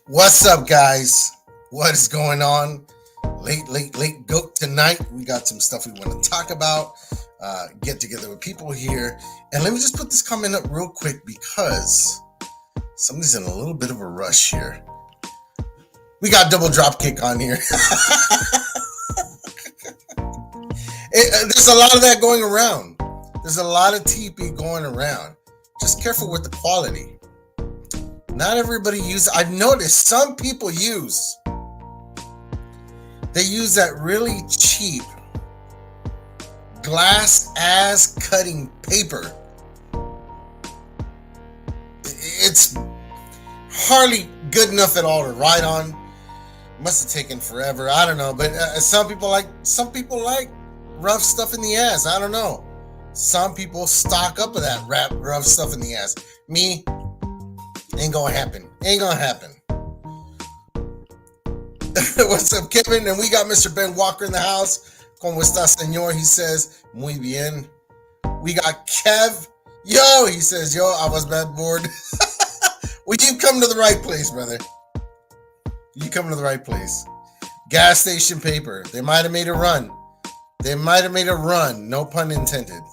What's up, guys? What is going on? Late goat tonight. We got some stuff we want to talk about. Get together with people here. And let me just put this comment up real quick because somebody's in a little bit of a rush here. We got double drop kick on here. There's a lot of that going around. There's a lot of TP going around. Just careful with the quality. Not everybody uses. I've noticed some people use that really cheap glass ass cutting paper. It's hardly good enough at all to write on. Must have taken forever. I don't know, but some people like rough stuff in the ass. I don't know. Some people stock up with that rough stuff in the ass. Me. Ain't gonna happen. What's up, Kevin? And we got Mr. Ben Walker in the house. ¿Cómo está, señor? He says, muy bien. We got Kev. Yo, he says, yo, I was bad bored. Well, you come to the right place, brother. You come to the right place. Gas station paper. They might have made a run. No pun intended.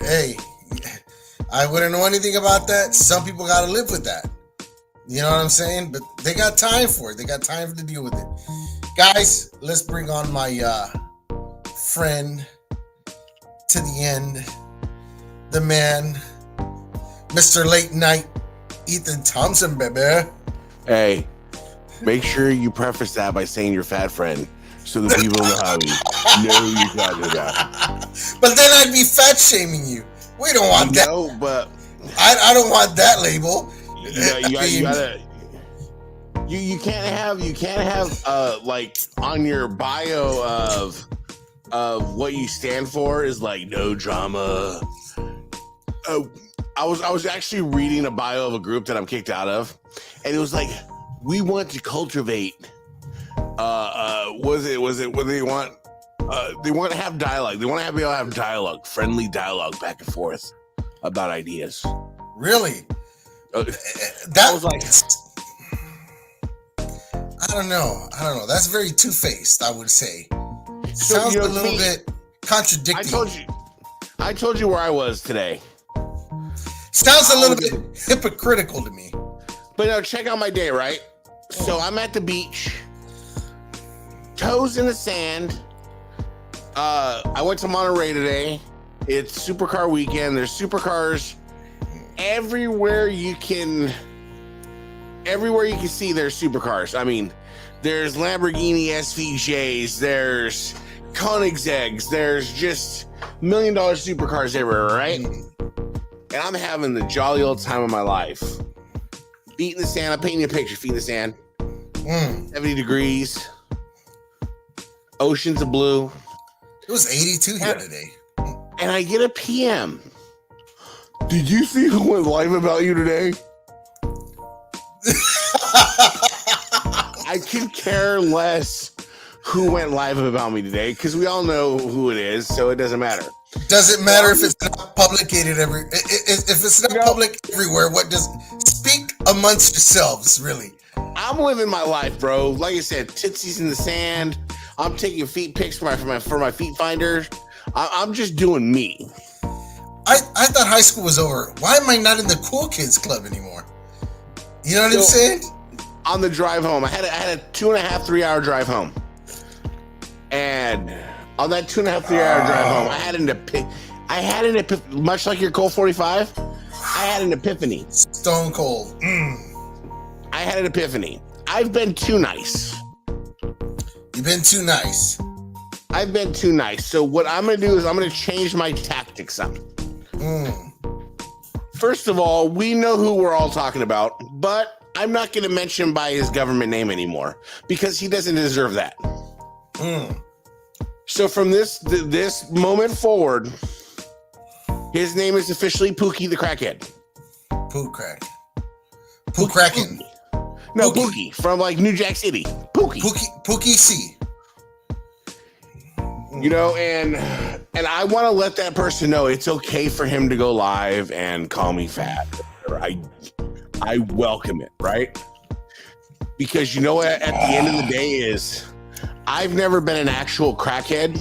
Hey. I wouldn't know anything about that. Some people got to live with that. You know what I'm saying? But they got time for it. They got time to deal with it. Guys, let's bring on my friend to the end. The man, Mr. Late Night, Ethan Thompson, baby. Hey, make sure you preface that by saying you're fat friend so the people know how you know who you're talking about. But then I'd be fat shaming you. We don't want that. No, but I don't want that label. You can't have like on your bio of what you stand for is like no drama. I was actually reading a bio of a group that I'm kicked out of, and it was like we want to cultivate. Was it what they want? They want to have dialogue. They want to be able to have dialogue, friendly dialogue back and forth about ideas. Really? That was like, I don't know. That's very two-faced, I would say. Sounds a little bit contradicting. I told you where I was today. Sounds a little bit hypocritical to me. But now check out my day, right? So I'm at the beach, toes in the sand. I went to Monterey today. It's supercar weekend. There's supercars everywhere you can see. There's supercars. I mean, there's Lamborghini SVJs. There's Koenigsegg's. There's just $1 million supercars everywhere, right? And I'm having the jolly old time of my life. Feet in the sand. I'm painting you a picture. Feet in the sand. 70 degrees. Oceans of blue. It was 82 here today. And I get a PM Did you see who went live about you today? I could care less who went live about me today because we all know who it is, so it doesn't matter. Does it matter if it's not publicated if it's not public everywhere? What does speak amongst yourselves, really? I'm living my life, bro. Like I said, tootsies in the sand. I'm taking feet pics for my feet finder. I'm just doing me. I thought high school was over. Why am I not in the cool kids club anymore? You know what I'm saying? On the drive home, I had a 2.5, 3 hour drive home, and on that 2.5, 3 hour drive home, I had an epiphany. Much like your Colt 45, I had an epiphany. Stone cold. I had an epiphany. I've been too nice. You've been too nice. I've been too nice. So what I'm gonna do is I'm gonna change my tactics up. First of all, we know who we're all talking about, but I'm not going to mention by his government name anymore because he doesn't deserve that. So from this moment forward, his name is officially Pookie the Crackhead. Pooh Crack. Pooh Kraken. No, Pookie from like New Jack City. Pookie. Pookie C. You know, and I want to let that person know it's okay for him to go live and call me fat. I welcome it, right? Because you know what, at the end of the day is I've never been an actual crackhead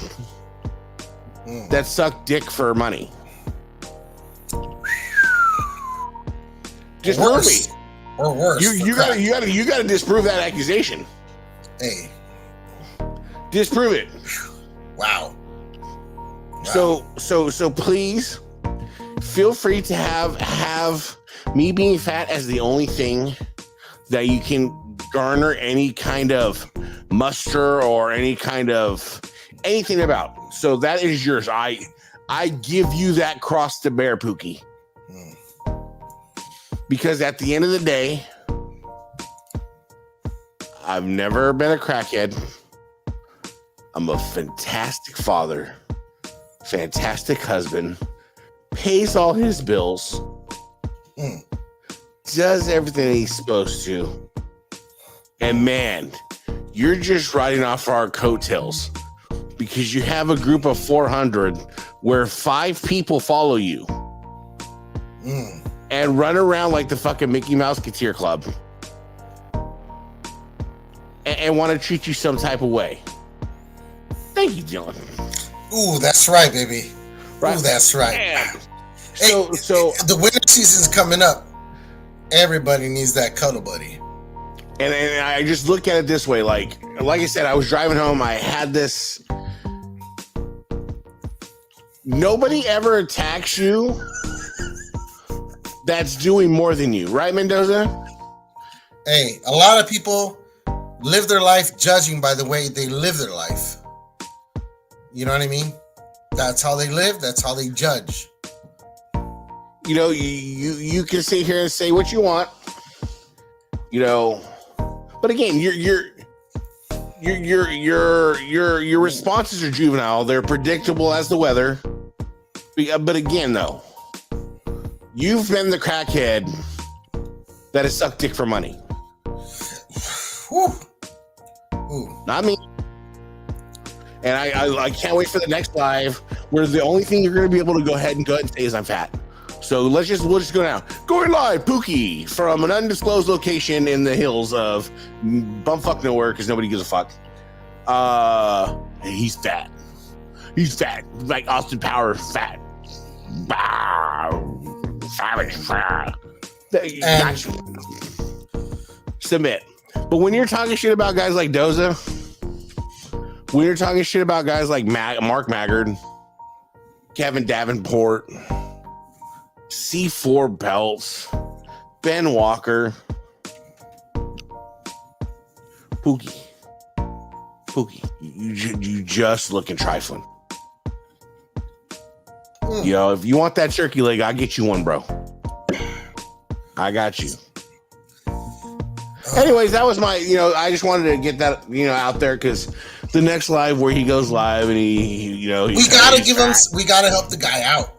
that sucked dick for money. Just prove me. Or worse. You gotta disprove that accusation. Hey. Disprove it. Wow. So please feel free to have me being fat as the only thing that you can garner any kind of muster or any kind of anything about. So that is yours. I give you that cross to bear, Pookie. Because at the end of the day, I've never been a crackhead. I'm a fantastic father, fantastic husband, pays all his bills, does everything he's supposed to. And man, you're just riding off our coattails because you have a group of 400 where 5 people follow you and run around like the fucking Mickey Mouse Couture Club and want to treat you some type of way. Thank you, Dylan. Ooh, that's right, baby. Right. Ooh, that's right. Man. So the winter season's coming up. Everybody needs that cuddle buddy. And I just look at it this way, like I said, I was driving home. I had this. Nobody ever attacks you that's doing more than you, right, Mendoza? Hey, a lot of people live their life judging by the way they live their life. You know what I mean? That's how they live. That's how they judge. You know, you can sit here and say what you want, you know, but again, your responses are juvenile. They're predictable as the weather. But again, though, you've been the crackhead that has sucked dick for money. Not me. And I can't wait for the next live where the only thing you're going to be able to go ahead and say is I'm fat. So we'll just go now. Going live, Pookie, from an undisclosed location in the hills of bumfuck nowhere because nobody gives a fuck. He's fat. He's fat. Like Austin Powers, fat. Submit. But when you're talking shit about guys like Doza, when you're talking shit about guys like Mark Maggard, Kevin Davenport, C4 Belts, Ben Walker, Pookie, you just looking trifling. You know, if you want that turkey leg, I'll get you one, bro. I got you. Anyways, that was my, I just wanted to get that, out there because the next live where he goes live and he we gotta help the guy out.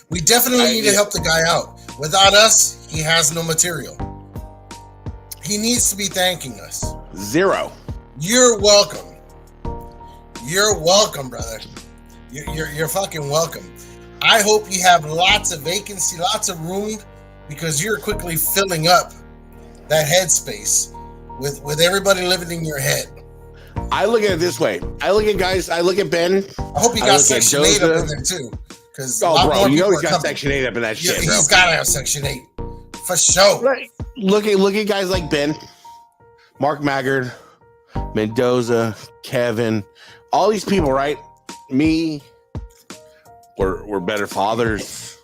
We definitely need to help the guy out. Without us, he has no material. He needs to be thanking us. Zero. You're welcome. You're welcome, brother. You're fucking welcome. I hope you have lots of vacancy, lots of room, because you're quickly filling up that headspace with everybody living in your head. I look at it this way. I look at Ben. I hope you got Section 8 up in there too. Because bro, you know he's got Section 8 up in that shit, bro. He's got to have Section 8. For sure. Right. Look at guys like Ben, Mark Maggard, Mendoza, Kevin, all these people, right? Me, we're better fathers,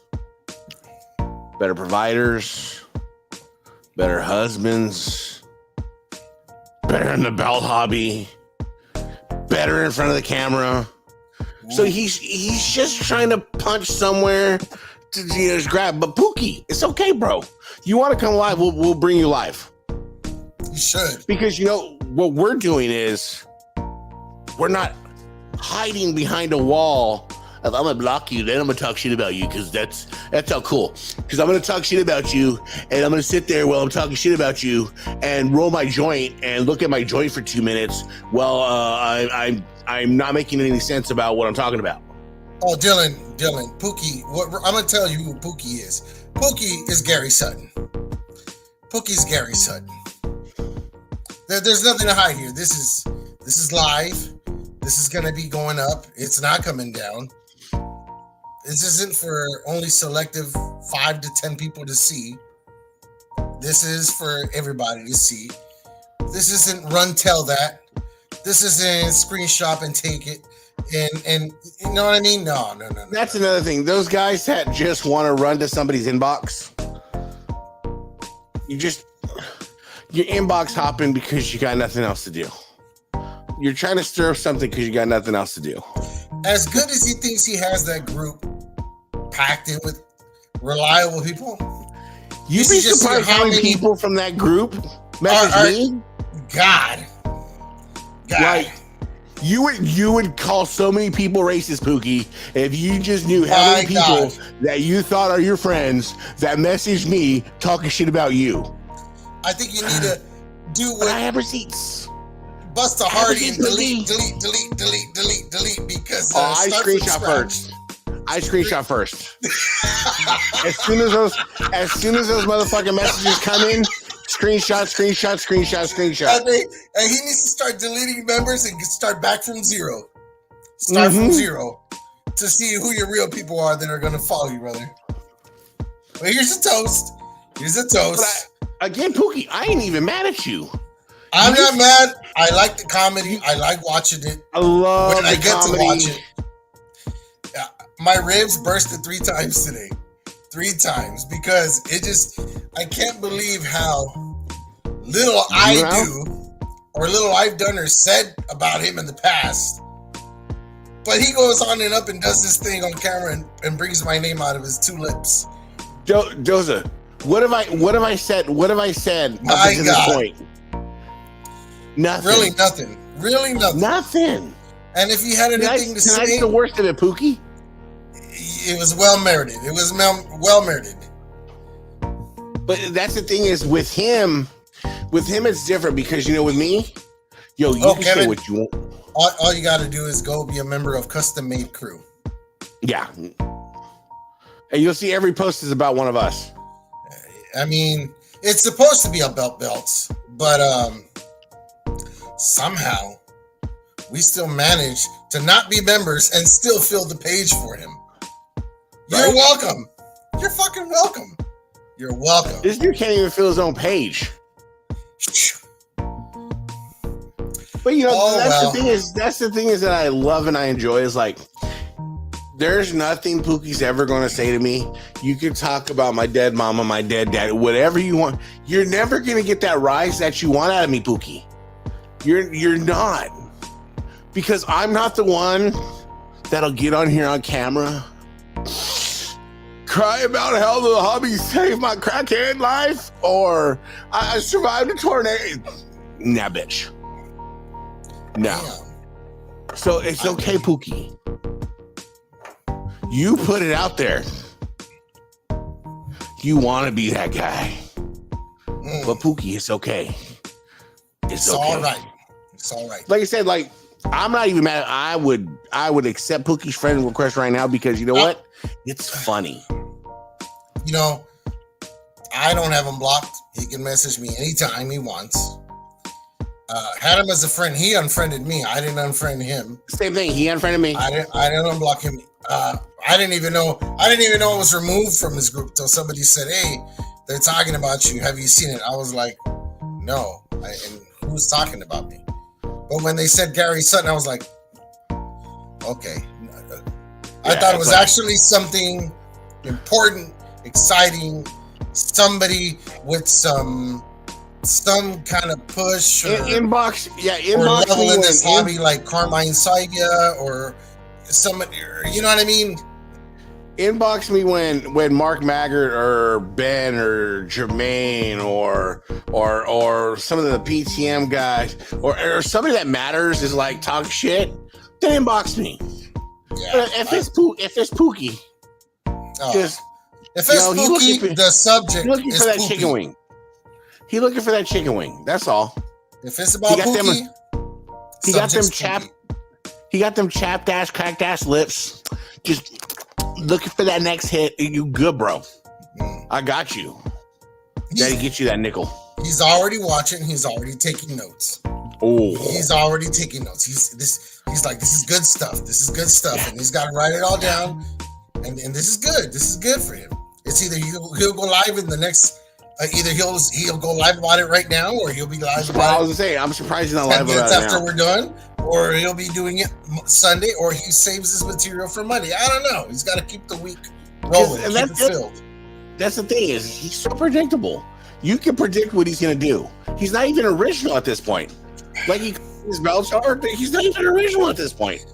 better providers, better husbands, better in the belt hobby, better in front of the camera. So he's just trying to punch somewhere to just grab. But Pookie, it's okay, bro. You want to come live? We'll bring you live. You should. Because you know what we're doing is we're not hiding behind a wall of I'm gonna block you, then I'm gonna talk shit about you, because that's how cool. Because I'm gonna talk shit about you, and I'm gonna sit there while I'm talking shit about you and roll my joint and look at my joint for 2 minutes. Well, I'm not making any sense about what I'm talking about. Oh, Dylan, Pookie. I'm gonna tell you who Pookie is. Pookie is Gary Sutton. Pookie's Gary Sutton. There's nothing to hide here. This is live. This is gonna be going up. It's not coming down. This isn't for only selective 5 to 10 people to see. This is for everybody to see. This isn't run tell that. This isn't screenshot and take it. And you know what I mean? No. That's another thing. Those guys that just want to run to somebody's inbox, you're inbox hopping because you got nothing else to do. You're trying to stir up something because you got nothing else to do. As good as he thinks he has that group packed in with reliable people, you'd be surprised how many people from that group message me. God. Like, you would call so many people racist, Pookie, if you just knew how many people that you thought are your friends that messaged me talking shit about you. I think you need to do what I have receipts. Busta Hardy and delete because I screenshot first. As soon as those motherfucking messages come in, screenshot. And he needs to start deleting members and start back from zero. From zero to see who your real people are that are going to follow you, brother. But here's a toast. But again, Pookie, I ain't even mad at you. I'm not mad. I like the comedy. I like watching it. I love when I get comedy. to watch it. My ribs bursted 3 times today. 3 times because I can't believe how little little I've done or said about him in the past. But he goes on and up and does this thing on camera and brings my name out of his 2 lips. Joseph, what have I said up to this point? Nothing. Really nothing. Nothing. And if you had anything to say, tonight's the worst of it, Pookie. It was well merited. Well merited. But that's the thing is with him it's different because with me, you can Kevin, say what you want. All you got to do is go be a member of Custom Made Crew. Yeah. And you'll see every post is about one of us. I mean, it's supposed to be about belts, but somehow we still manage to not be members and still fill the page for him. Right? You're welcome. You're fucking welcome. You're welcome. This dude can't even fill his own page. But that's the thing is that I love and I enjoy is like there's nothing Pookie's ever going to say to me. You can talk about my dead mama, my dead dad, whatever you want. You're never going to get that rise that you want out of me, Pookie. You're not. Because I'm not the one that'll get on here on camera, cry about how the hobby saved my crackhead life, or I survived a tornado. Nah, bitch. No. So it's okay, Pookie. You put it out there. You want to be that guy. But Pookie, it's okay. It's okay. All right. It's all right. Like I said, like, I'm not even mad. I would accept Pookie's friend request right now because you know what? It's funny. You know, I don't have him blocked. He can message me anytime he wants. Had him as a friend. He unfriended me. I didn't unfriend him. Same thing. He unfriended me. I didn't unblock him. I didn't even know it was removed from his group until somebody said, "Hey, they're talking about you. Have you seen it?" I was like, "No." And who's talking about me? But when they said Gary Sutton, I was like, "Okay." I thought it was actually something important, exciting, somebody with some kind of push or inbox level in this hobby, like Carmine Saia or somebody, you know what I mean? Inbox me when Mark Maggart or Ben or Jermaine or some of the PTM guys or somebody that matters is like talk shit. Then inbox me. Yeah, if it's Pookie, just if it's Pookie, the subject looking for that Pookie. Chicken wing. He looking for that chicken wing. That's all. If it's about Pookie, he got them chapped. He got them chapped ass, cracked ass lips. Just looking for that next hit. You good, bro? I got you. Daddy, get you that nickel. He's already watching. He's already taking notes. Oh, he's already taking notes. He's like, this is good stuff. This is good stuff, and he's got to write it all down. And this is good. This is good for him. It's either he'll go live in the next. Either he'll go live about it right now, or he'll be live about it. I was gonna say, I'm surprised he's not live about it now. After we're done, or he'll be doing it Sunday, or he saves his material for Monday. I don't know. He's got to keep the week rolling, keep it filled. That's the thing is he's so predictable. You can predict what he's gonna do. He's not even original at this point. Like his belts are, he's not even original at this point.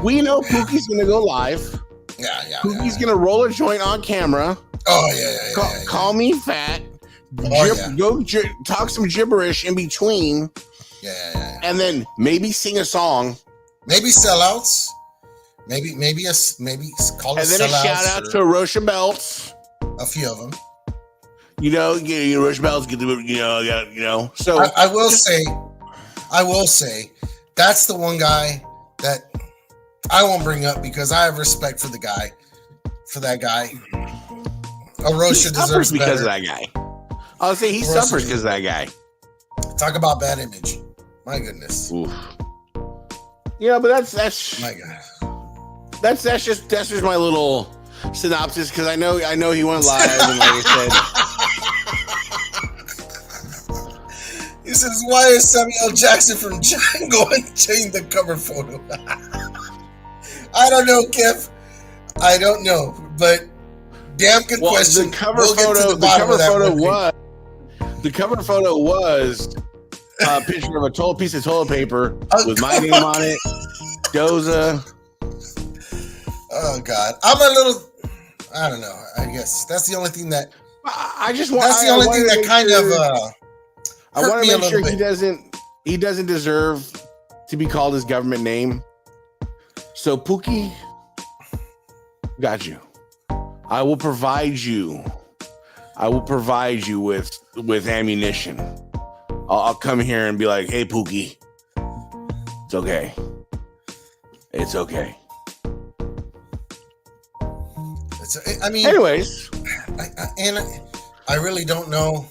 We know Pookie's gonna go live. Yeah. Pookie's gonna roll a joint on camera. Oh yeah. Call me fat. Go talk some gibberish in between. Yeah. And then maybe sing a song. Maybe sellouts. Maybe call it sellouts. And then a shout out to Rocha Belts. A few of them. Rocha Belts get the So I will say that's the one guy that I won't bring up because I have respect for that guy. Rocha deserves better. Because of that guy. I'll say he suffers because of that guy. Talk about bad image. My goodness. Oof. Yeah, but that's my God. That's just my little synopsis because I know he went live and like I said. He says, "Why is Samuel Jackson from Django and change the cover photo?" I don't know, Kev. I don't know, but damn good question. The cover photo was a picture of a piece of toilet paper with my name on it. Doza. Oh God, I'm a little. I don't know. I guess that's the only thing that. I want to make sure he doesn't deserve to be called his government name. So Pookie, got you. I will provide you with ammunition. I'll come here and be like, "Hey, Pookie, it's okay. It's okay." Anyways, I really don't know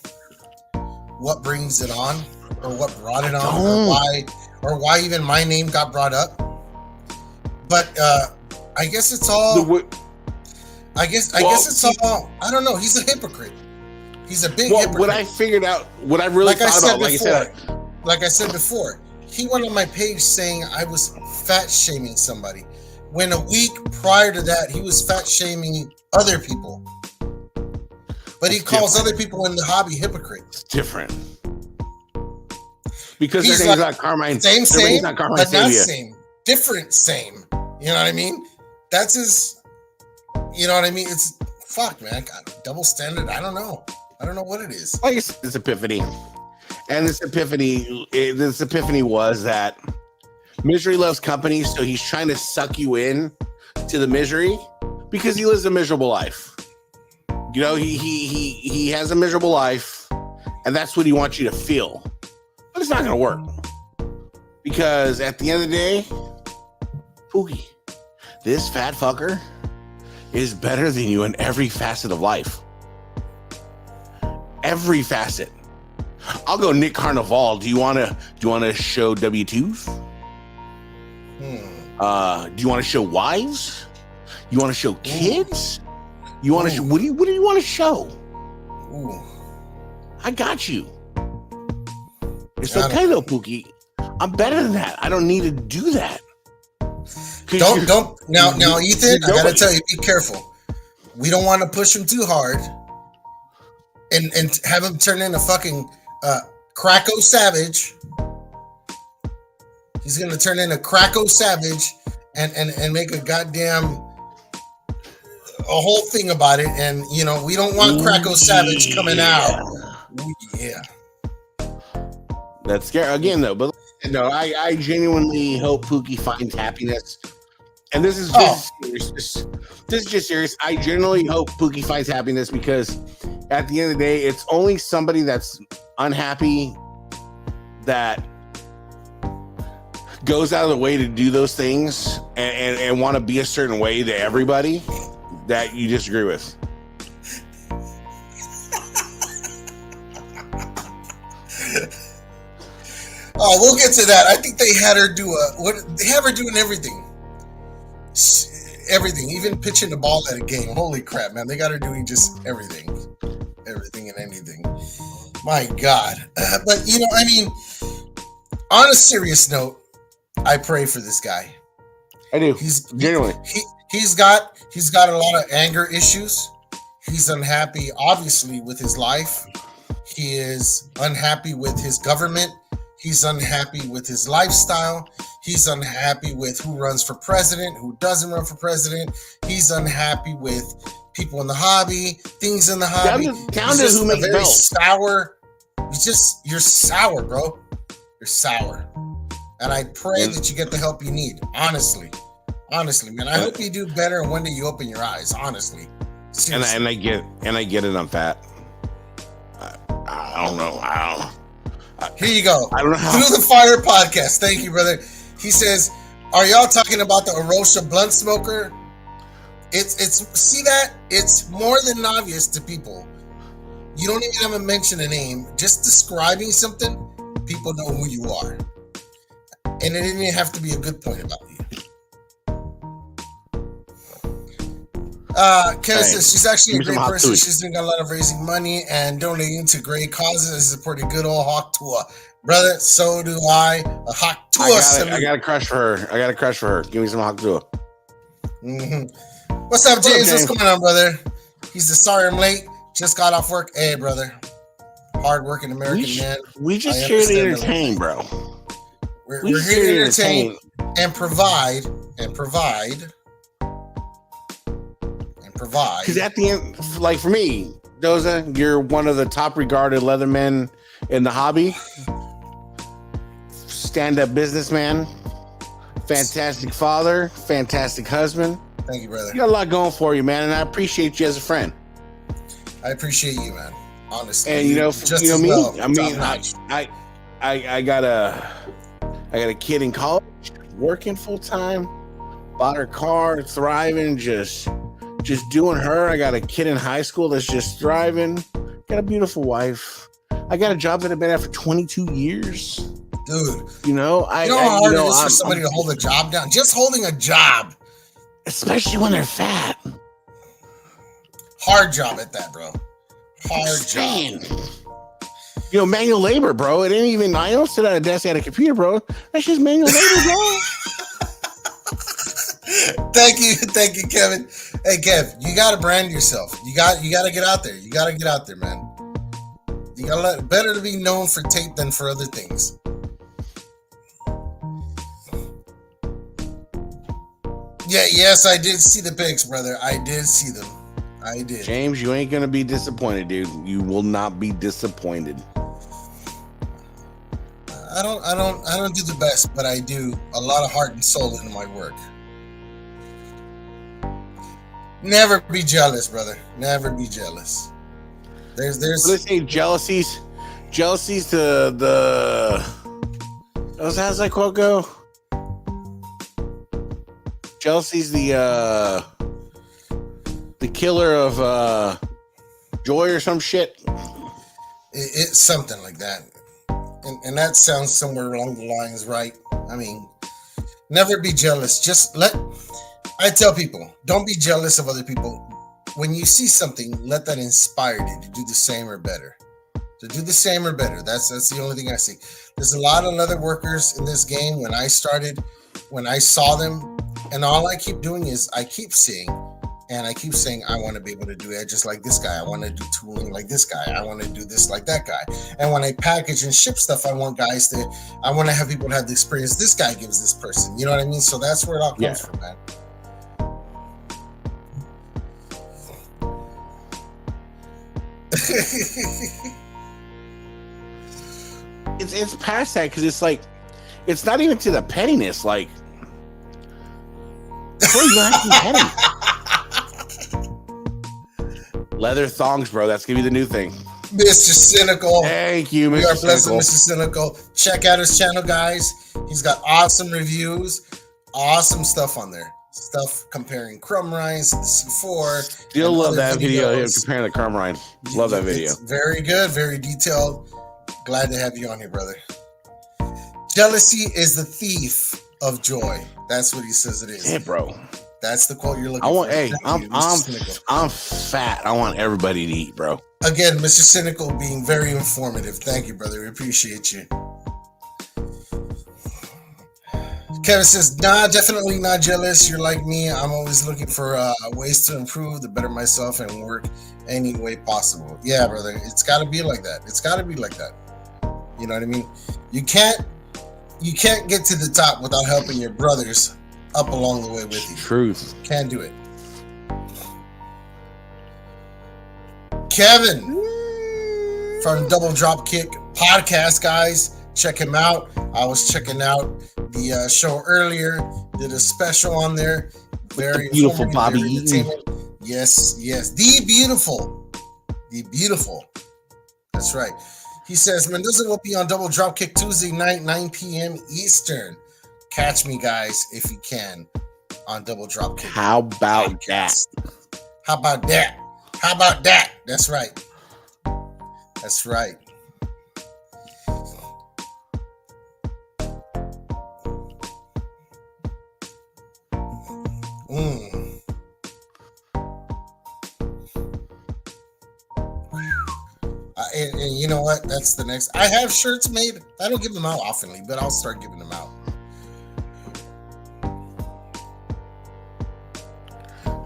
what brings it on or what brought it on or why even my name got brought up. But I guess it's all. I guess it's all. I don't know. He's a hypocrite. He's a big hypocrite. What I figured out, what I really thought about, like I said before, he went on my page saying I was fat shaming somebody. When a week prior to that, he was fat shaming other people. But he calls other people in the hobby hypocrites. It's different. Because their name's not Carmine. Same, but not same. Different, same. You know what I mean? That's his. You know what I mean? It's fuck, man. Double standard. I don't know what it is. Like it's epiphany, and this epiphany was that misery loves company, so he's trying to suck you in to the misery because he lives a miserable life. You know, he has a miserable life, and that's what he wants you to feel. But it's not going to work. Because at the end of the day, Pookie, this fat fucker is better than you in every facet of life. Every facet. I'll go Nick Carnival. Do you want to show W-2s? Do you want to show wives? You want to show kids? You want to? What do you want to show? Ooh. I got you. It's okay though, Pookie. I'm better than that. I don't need to do that. Don't now, Ethan. I gotta tell you, be careful. We don't want to push him too hard, and have him turn into fucking Cracko Savage. He's gonna turn into Cracko Savage and make a goddamn a whole thing about it. And you know, we don't want Cracko Savage coming out. Ooh, yeah. That's scary again, though. But no, I genuinely hope Pookie finds happiness. And this is just serious. This is just serious. I genuinely hope Pookie finds happiness because at the end of the day, it's only somebody that's unhappy that goes out of the way to do those things and want to be a certain way to everybody that you disagree with. Oh, we'll get to that. I think they had her do they have her doing everything. Everything, even pitching the ball at a game. Holy crap, man. They got her doing just everything. Everything and anything. My God. But, you know, I mean, on a serious note, I pray for this guy. I do. Genuinely. He's got a lot of anger issues. He's unhappy, obviously, with his life. He is unhappy with his government. He's unhappy with his lifestyle. He's unhappy with who runs for president, who doesn't run for president. He's unhappy with people in the hobby, things in the hobby. Down to who makes belts. Sour. You're sour, bro. You're sour. And I pray that you get the help you need. Honestly, man. I hope you do better and one day you open your eyes. Honestly. Seriously. And I get it. I'm fat. I don't know. Here you go. I don't know how. Through the Fire podcast. Thank you, brother. He says, "Are y'all talking about the Arosha blunt smoker?" It's see that? It's more than obvious to people. You don't even have to mention a name. Just describing something, people know who you are. And it didn't even have to be a good point about you. Kevin says she's actually a great person. She's doing a lot of raising money and donating to great causes and supporting good old Hawk Tua. Brother, so do I. A Hawk Tua. I got a crush for her. Give me some Hawk Tua. Mm-hmm. What's up, James? What's going on, brother? He's the sorry I'm late. Just got off work. Hey, brother. Hard-working American man. We just here to entertain, bro. We're here to entertain and provide. Because at the end, like for me, Doza, you're one of the top regarded leathermen in the hobby. Stand-up businessman. Fantastic father. Fantastic husband. Thank you, brother. You got a lot going for you, man, and I appreciate you as a friend. I appreciate you, man. Honestly, and you know me. Well, I mean, I got a kid in college, working full time. Bought her car, thriving, just doing her. I got a kid in high school that's just thriving. Got a beautiful wife. I got a job that I've been at for 22 years. Dude, you know how hard it is for somebody to hold a job down. Just holding a job, especially when they're fat. Hard job at that, bro. Hard job. You know, manual labor, bro. It ain't even. I don't sit at a desk at a computer, bro. That's just manual labor, bro. Thank you, Kevin. Hey, Kev, you gotta brand yourself. You gotta get out there. You gotta get out there, man. You gotta better to be known for tape than for other things. Yeah, yes, I did see the pics, brother. I did see them. I did. James, you ain't gonna be disappointed, dude. You will not be disappointed. I don't do the best, but I do a lot of heart and soul into my work. Never be jealous, brother. Never be jealous. Let's say jealousies to the. How's that quote go? Jealousy's the killer of joy or some shit. It's something like that, and that sounds somewhere along the lines, right? I mean, never be jealous. I tell people, don't be jealous of other people. When you see something, let that inspire you to do the same or better. To do the same or better. That's the only thing I see. There's a lot of leather workers in this game. When I started, when I saw them, and all I keep doing is I keep seeing, and I keep saying, I want to be able to do it just like this guy. I want to do tooling like this guy. I want to do this like that guy. And when I package and ship stuff, I want to have people have the experience this guy gives this person. You know what I mean? So that's where it all comes from, man. It's past that because it's like it's not even to the pettiness. Like, bro, you don't have to be petty. Leather thongs, bro. That's gonna be the new thing. Mr. Cynical. Thank you, Mr. We are blessed, Cynical. Mr. Cynical. Check out his channel, guys. He's got awesome reviews, awesome stuff on there. Stuff comparing crumb rinds to the C4. Still love that video of him comparing the crumb rind. Love that video. It's very good, very detailed. Glad to have you on here, brother. Jealousy is the thief of joy. That's what he says it is. Yeah, bro. That's the quote you're looking I want. for. Hey, I'm fat. I want everybody to eat, bro. Again, Mr. Cynical being very informative. Thank you, brother. We appreciate you. Kevin says, nah, definitely not jealous. You're like me. I'm always looking for ways to improve, to better myself, and work any way possible. Yeah, brother. It's got to be like that. It's got to be like that. You know what I mean? You can't get to the top without helping your brothers up along the way with you. Truth. Can't do it. Kevin from Double Drop Kick Podcast, guys. Check him out. I was checking out the show earlier. Did a special on there. Very beautiful Bobby Eaton. Yes. The beautiful. That's right. He says, Mendoza will be on Double Drop Kick Tuesday night, 9 p.m. Eastern. Catch me, guys, if you can, on Double Drop Kick. How about that? How about that? How about that? That's right. That's right. And you know what? That's the next. I have shirts made. I don't give them out oftenly, but I'll start giving them out.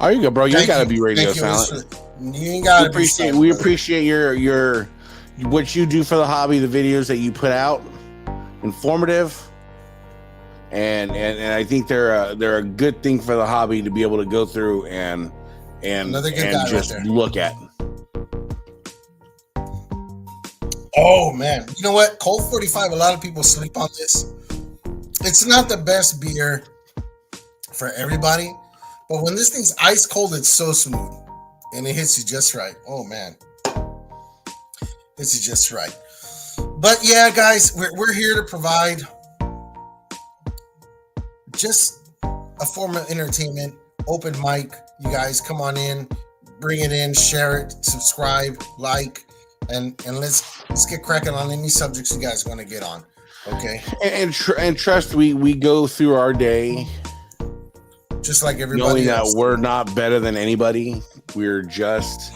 There you go, bro. You gotta be radio silent. You ain't gotta be silent. We appreciate your what you do for the hobby, the videos that you put out, informative, and Mm-hmm. I think they're a good thing for the hobby to be able to go through and just right look at. Oh man, you know what? Colt 45. A lot of people sleep on this. It's not the best beer for everybody, but when this thing's ice cold, it's so smooth and it hits you just right. Oh man, hits you just right. But yeah, guys, we're here to provide just a form of entertainment. Open mic, you guys come on in, bring it in, share it, subscribe, like. And let's get cracking on any subjects you guys want to get on, okay? And trust, we go through our day just like everybody knowing else. that we're not better than anybody. We're just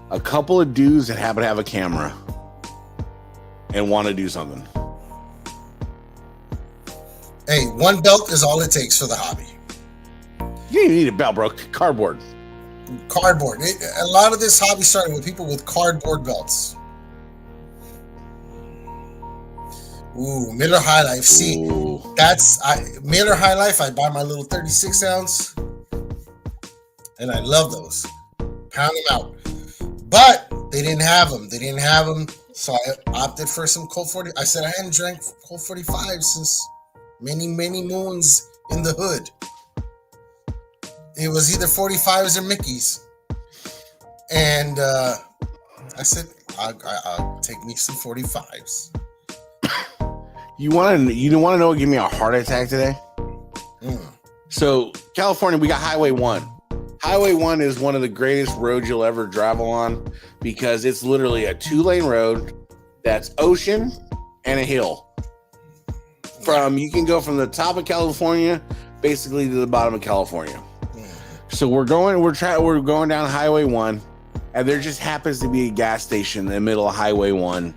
a couple of dudes that happen to have a camera and want to do something. Hey, one belt is all it takes for the hobby. You need a belt, bro. Cardboard. A lot of this hobby started with people with cardboard belts. Ooh, Miller High Life. See, Miller High Life. I buy my little 36 ounce, and I love those. Pound them out. But they didn't have them. So I opted for some Colt 40. I said I hadn't drank Colt 45 since many moons in the hood. It was either 45s or Mickey's, and I said, I'll take me some 45s. You want to know what gave me a heart attack today? So California, we got Highway 1. Highway 1 is one of the greatest roads you'll ever travel on because it's literally a 2-lane road that's ocean and a hill. You can go from the top of California basically to the bottom of California. So we're going down Highway 1, and there just happens to be a gas station in the middle of Highway 1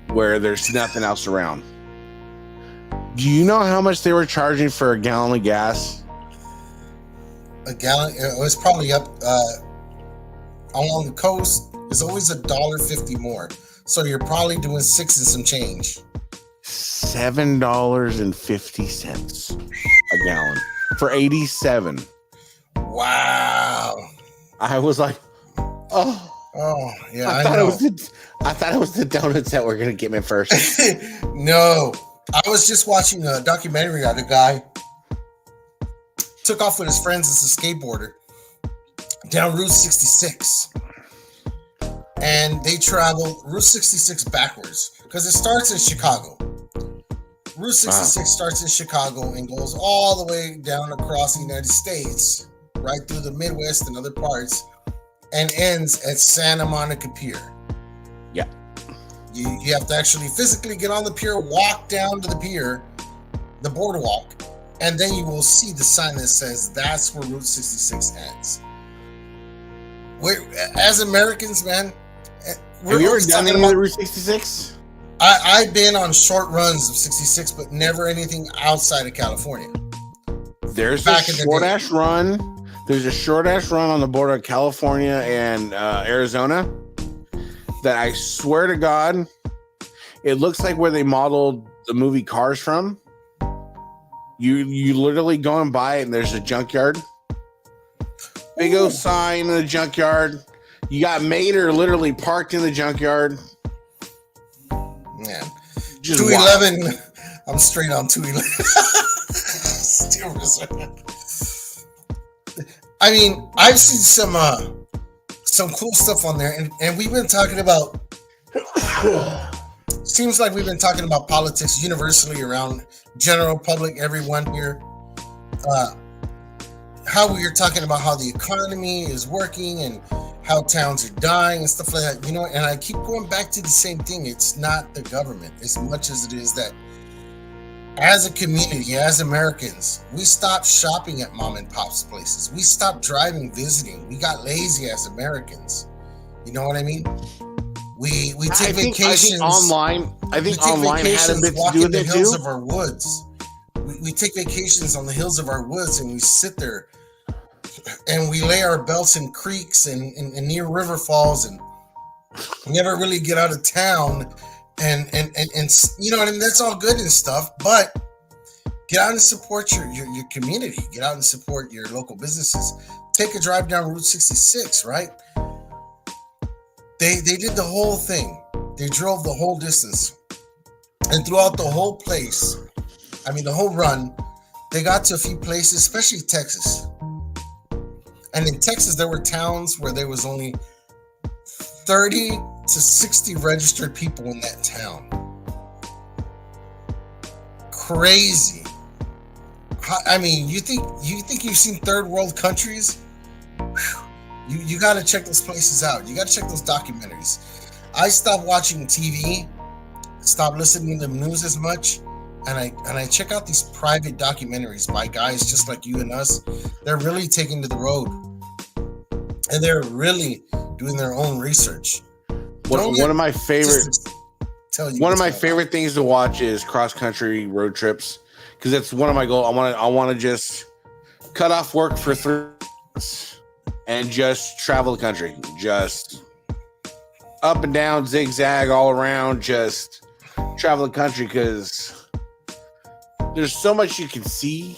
where there's nothing else around. Do you know how much they were charging for a gallon of gas? A gallon, it was probably up along the coast. There's always $1.50 more, so you're probably doing 6 and some change. $7.50 a gallon for 87. Wow! I was like, oh yeah. I thought it was the donuts that were gonna get me first. No, I was just watching a documentary on a guy took off with his friends as a skateboarder down Route 66, and they traveled Route 66 backwards because it starts in Chicago. Route 66 starts in Chicago and goes all the way down across the United States, right through the Midwest and other parts, and ends at Santa Monica Pier. Yeah. You have to actually physically get on the pier, walk down to the pier, the boardwalk, and then you will see the sign that says that's where Route 66 ends. As Americans, man, have you ever done any of the Route 66? I've been on short runs of 66, but never anything outside of California. There's a short ass run on the border of California and Arizona that I swear to God, it looks like where they modeled the movie Cars from. You literally going by it and there's a junkyard. Big old sign in the junkyard. You got Mater literally parked in the junkyard. Man, Just 211. Wild. I'm straight on 211. Steel Reserve. I mean, I've seen some cool stuff on there, and we've been talking about. Seems like we've been talking about politics universally around general public, everyone here. How we are talking about how the economy is working and how towns are dying and stuff like that, you know, and I keep going back to the same thing. It's not the government as much as it is that as a community, as Americans, we stopped shopping at mom and pop's places. We stopped driving, visiting. We got lazy as Americans. You know what I mean? We take vacations. I think online had a bit to do with it too. Hills of our woods. We take vacations on the hills of our woods and we sit there and we lay our belts in creeks and near river falls and never really get out of town and you know what I mean? That's all good and stuff, but get out and support your community. Get out and support your local businesses. Take a drive down Route 66, right? They did the whole thing. They drove the whole distance. And throughout the whole place, I mean the whole run, they got to a few places, especially Texas. And in Texas, there were towns where there was only 30 to 60 registered people in that town. Crazy. I mean, you think you've seen third world countries? You got to check those places out. You got to check those documentaries. I stopped watching TV, stopped listening to the news as much, and I check out these private documentaries by guys just like you and us. They're really taking to the road, and they're really doing their own research. One of my favorite things to watch is cross country road trips because that's one of my goals. I want to just cut off work for 3 months and just travel the country, just up and down, zigzag all around, just travel the country because there's so much you can see,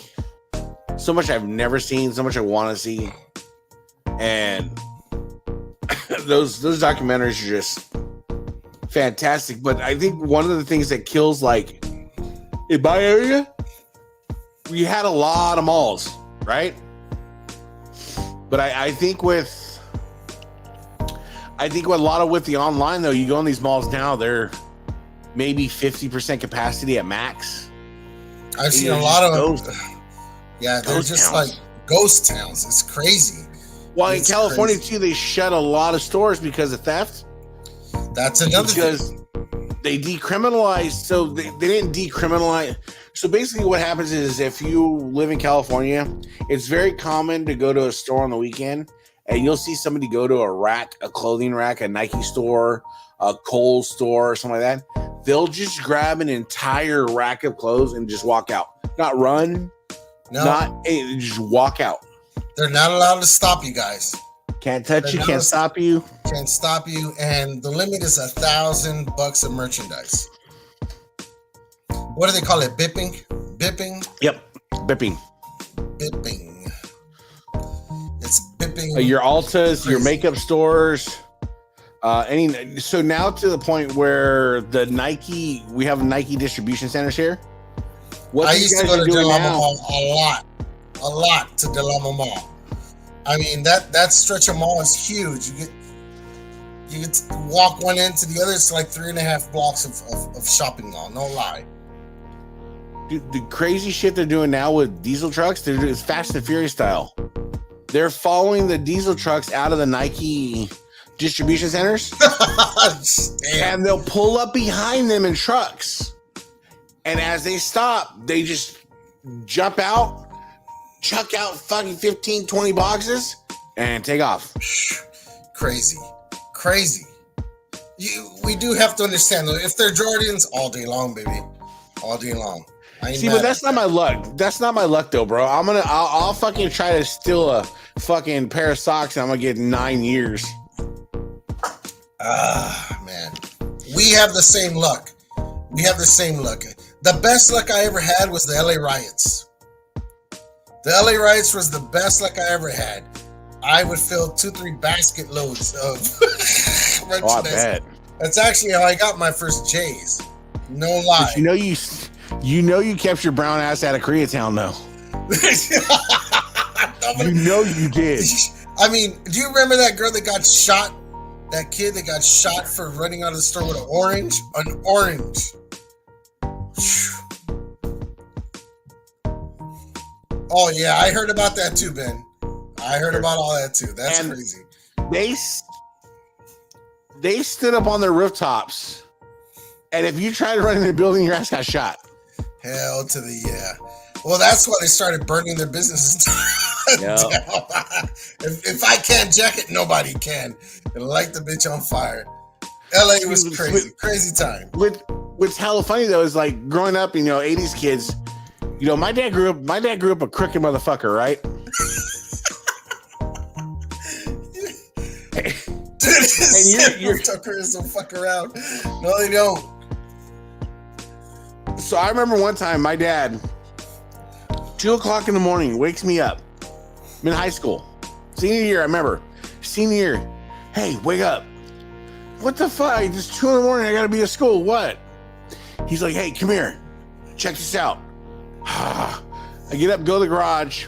so much I've never seen, so much I want to see, and those documentaries are just fantastic. But I think one of the things that kills, like in my area, we had a lot of malls, right? But I think with a lot of with the online though, you go in these malls now, they're maybe 50% capacity at max. I've seen a lot of them. Yeah, they're just like ghost towns. It's crazy. Well, in California too, they shut a lot of stores because of theft. That's another because they decriminalized. So they didn't decriminalize. So basically, what happens is if you live in California, it's very common to go to a store on the weekend and you'll see somebody go to a clothing rack, a Nike store, a Kohl's store, or something like that. They'll just grab an entire rack of clothes and just walk out. Not run, just walk out. They're not allowed to stop you guys. Can't touch you, can't stop you. Can't stop you, and the limit is $1,000 of merchandise. What do they call it? Bipping? Yep, bipping. It's bipping. Your Ultas, your makeup stores, so now to the point where we have Nike distribution centers here. I used to go to Del Amo Mall a lot to Del Amo Mall. I mean, that stretch of mall is huge. You get to walk one end to the other. It's like 3.5 blocks of shopping mall. No lie. Dude, the crazy shit they're doing now with diesel trucks, they're doing Fast and Furious style. They're following the diesel trucks out of the Nike distribution centers, and they'll pull up behind them in trucks. And as they stop, they just jump out, chuck out fucking 15, 20 boxes, and take off. Crazy. We do have to understand, though, if they're Jordans, all day long, baby. All day long. See, but that's not my luck. That's not my luck, though, bro. I'll fucking try to steal a fucking pair of socks, and I'm gonna get 9 years. Man. We have the same luck. The best luck I ever had was the LA riots. The LA riots was the best luck I ever had. I would fill 2-3 basket loads of merchandise. Oh, I bet. That's actually how I got my first J's. No lie. But you know you kept your brown ass out of Koreatown, though. You did. I mean, do you remember that girl that got shot? That kid that got shot for running out of the store with an orange? An orange. Oh, yeah, I heard about that too, Ben. I heard about all that too. That's crazy. They stood up on their rooftops, and if you tried to run in the building, your ass got shot. Hell to the yeah. Well, that's why they started burning their businesses down. If I can't jack it, nobody can. And light the bitch on fire. LA was crazy time. What's hella funny though is like growing up, 80s kids. My dad grew up a crooked motherfucker, right? And you're Tuckers don't fuck around. No, they don't. So I remember one time my dad, 2:00 in the morning, wakes me up. I'm in high school. Senior year, I remember. Senior year. Hey, wake up. What the fuck? It's 2 in the morning. I gotta be at school. What? He's like, hey, come here. Check this out. I get up, go to the garage.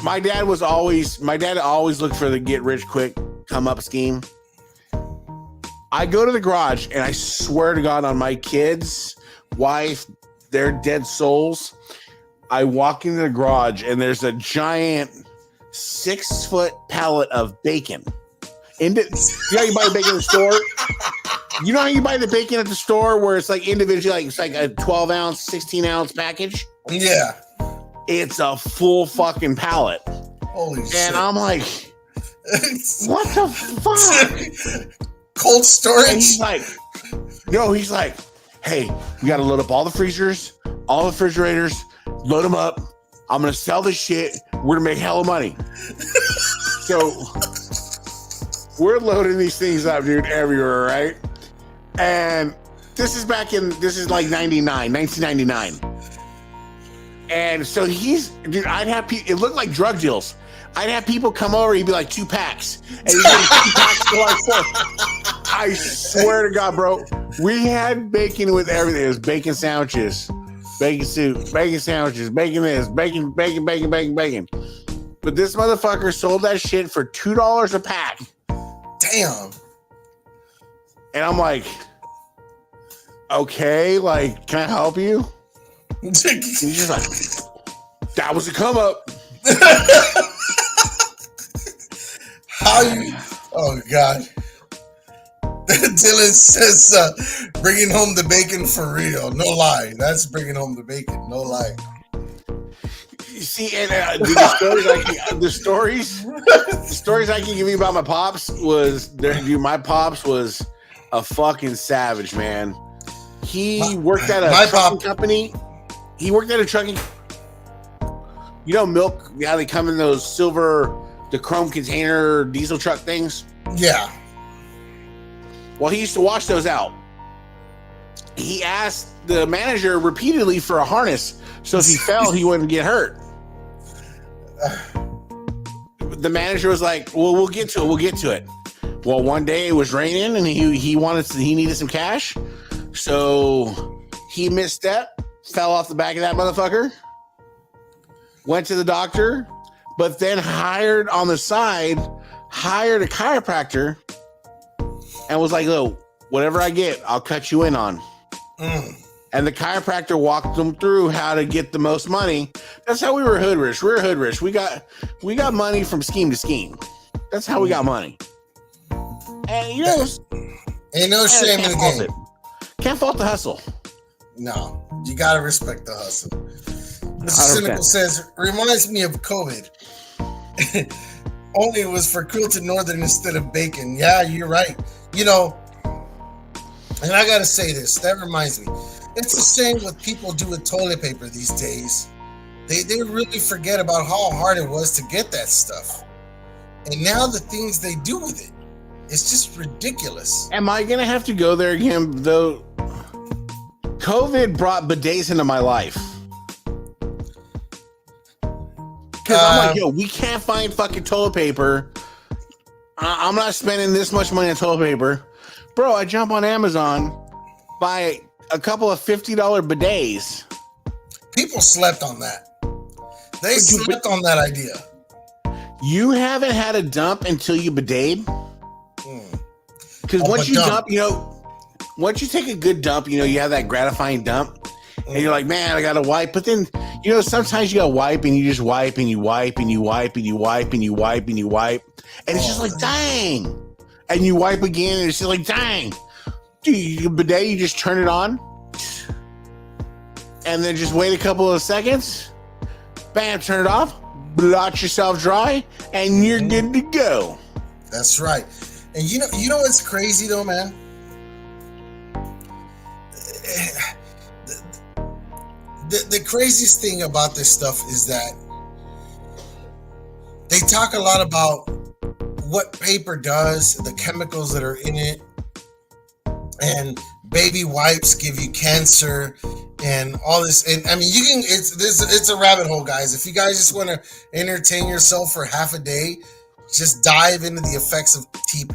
My dad always looked for the get rich quick come up scheme. I go to the garage and I swear to God on my kids, wife, their dead souls, I walk into the garage and there's a giant 6-foot pallet of bacon. You know how you buy bacon in the store? You know how you buy the bacon at the store where it's like individually, it's like a 12-ounce, 16-ounce package? Yeah. It's a full fucking pallet. Holy shit. And I'm like, what the fuck? Cold storage? And he's like, hey, we got to load up all the freezers, all the refrigerators, load them up. I'm going to sell this shit. We're going to make hella money. So we're loading these things up, dude, everywhere, right? And this is like 1999. And so I'd have people, it looked like drug deals. I'd have people come over, he'd be like 2 packs. And he'd get 2 packs for like 4. I swear to God, bro, we had bacon with everything. It was bacon sandwiches, bacon soup, bacon sandwiches, bacon this, bacon. But this motherfucker sold that shit for $2 a pack. Damn. And I'm like, okay, like, can I help you? And he's just like, that was a come up. How you? Oh God. Dylan says, bringing home the bacon for real. No lie. That's bringing home the bacon. No lie. You see, and the stories I can give you about my pops was, dude, my pops was a fucking savage, man. He worked at a trucking company. He worked at a trucking. You know, milk, how they come in those silver, the chrome container diesel truck things? Yeah. Well, he used to wash those out. He asked the manager repeatedly for a harness, so if he fell, he wouldn't get hurt. The manager was like, well, we'll get to it. Well, one day it was raining and he needed some cash. So he misstepped, fell off the back of that motherfucker, went to the doctor, but then hired a chiropractor and was like, "Oh, whatever I get, I'll cut you in on." And the chiropractor walked them through how to get the most money. That's how we were hood rich. We were hood rich. We got money from scheme to scheme. That's how we got money. And you know, ain't no shame in the game. Can't fault the hustle. No, you gotta respect the hustle. Mr. Cynical says, reminds me of COVID. Only it was for Quilted Northern instead of bacon. Yeah, you're right. You know, and I gotta say this, that reminds me. It's the same what people do with toilet paper these days. They really forget about how hard it was to get that stuff. And now the things they do with it, it's just ridiculous. Am I gonna have to go there again, though? COVID brought bidets into my life. Because I'm like, yo, we can't find fucking toilet paper. I'm not spending this much money on toilet paper. Bro, I jump on Amazon, buy a couple of $50 bidets. People slept on that. They slept on that idea. You haven't had a dump until you bidet? Because once you dump, you know, once you take a good dump, you know, you have that gratifying dump. And you're like, man, I got to wipe. But then, you know, sometimes you got to wipe and you just wipe and you wipe and you wipe and you wipe and you wipe and you wipe. And it's just like, dang. And you wipe again and it's just like, dang. Dude, bidet, you just turn it on. And then just wait a couple of seconds. Bam, turn it off. Blot yourself dry. And you're good to go. That's right. And you know what's crazy though, man? The craziest thing about this stuff is that they talk a lot about what paper does, the chemicals that are in it, and baby wipes give you cancer and all this. And I mean, it's a rabbit hole, guys. If you guys just want to entertain yourself for half a day, just dive into the effects of TP.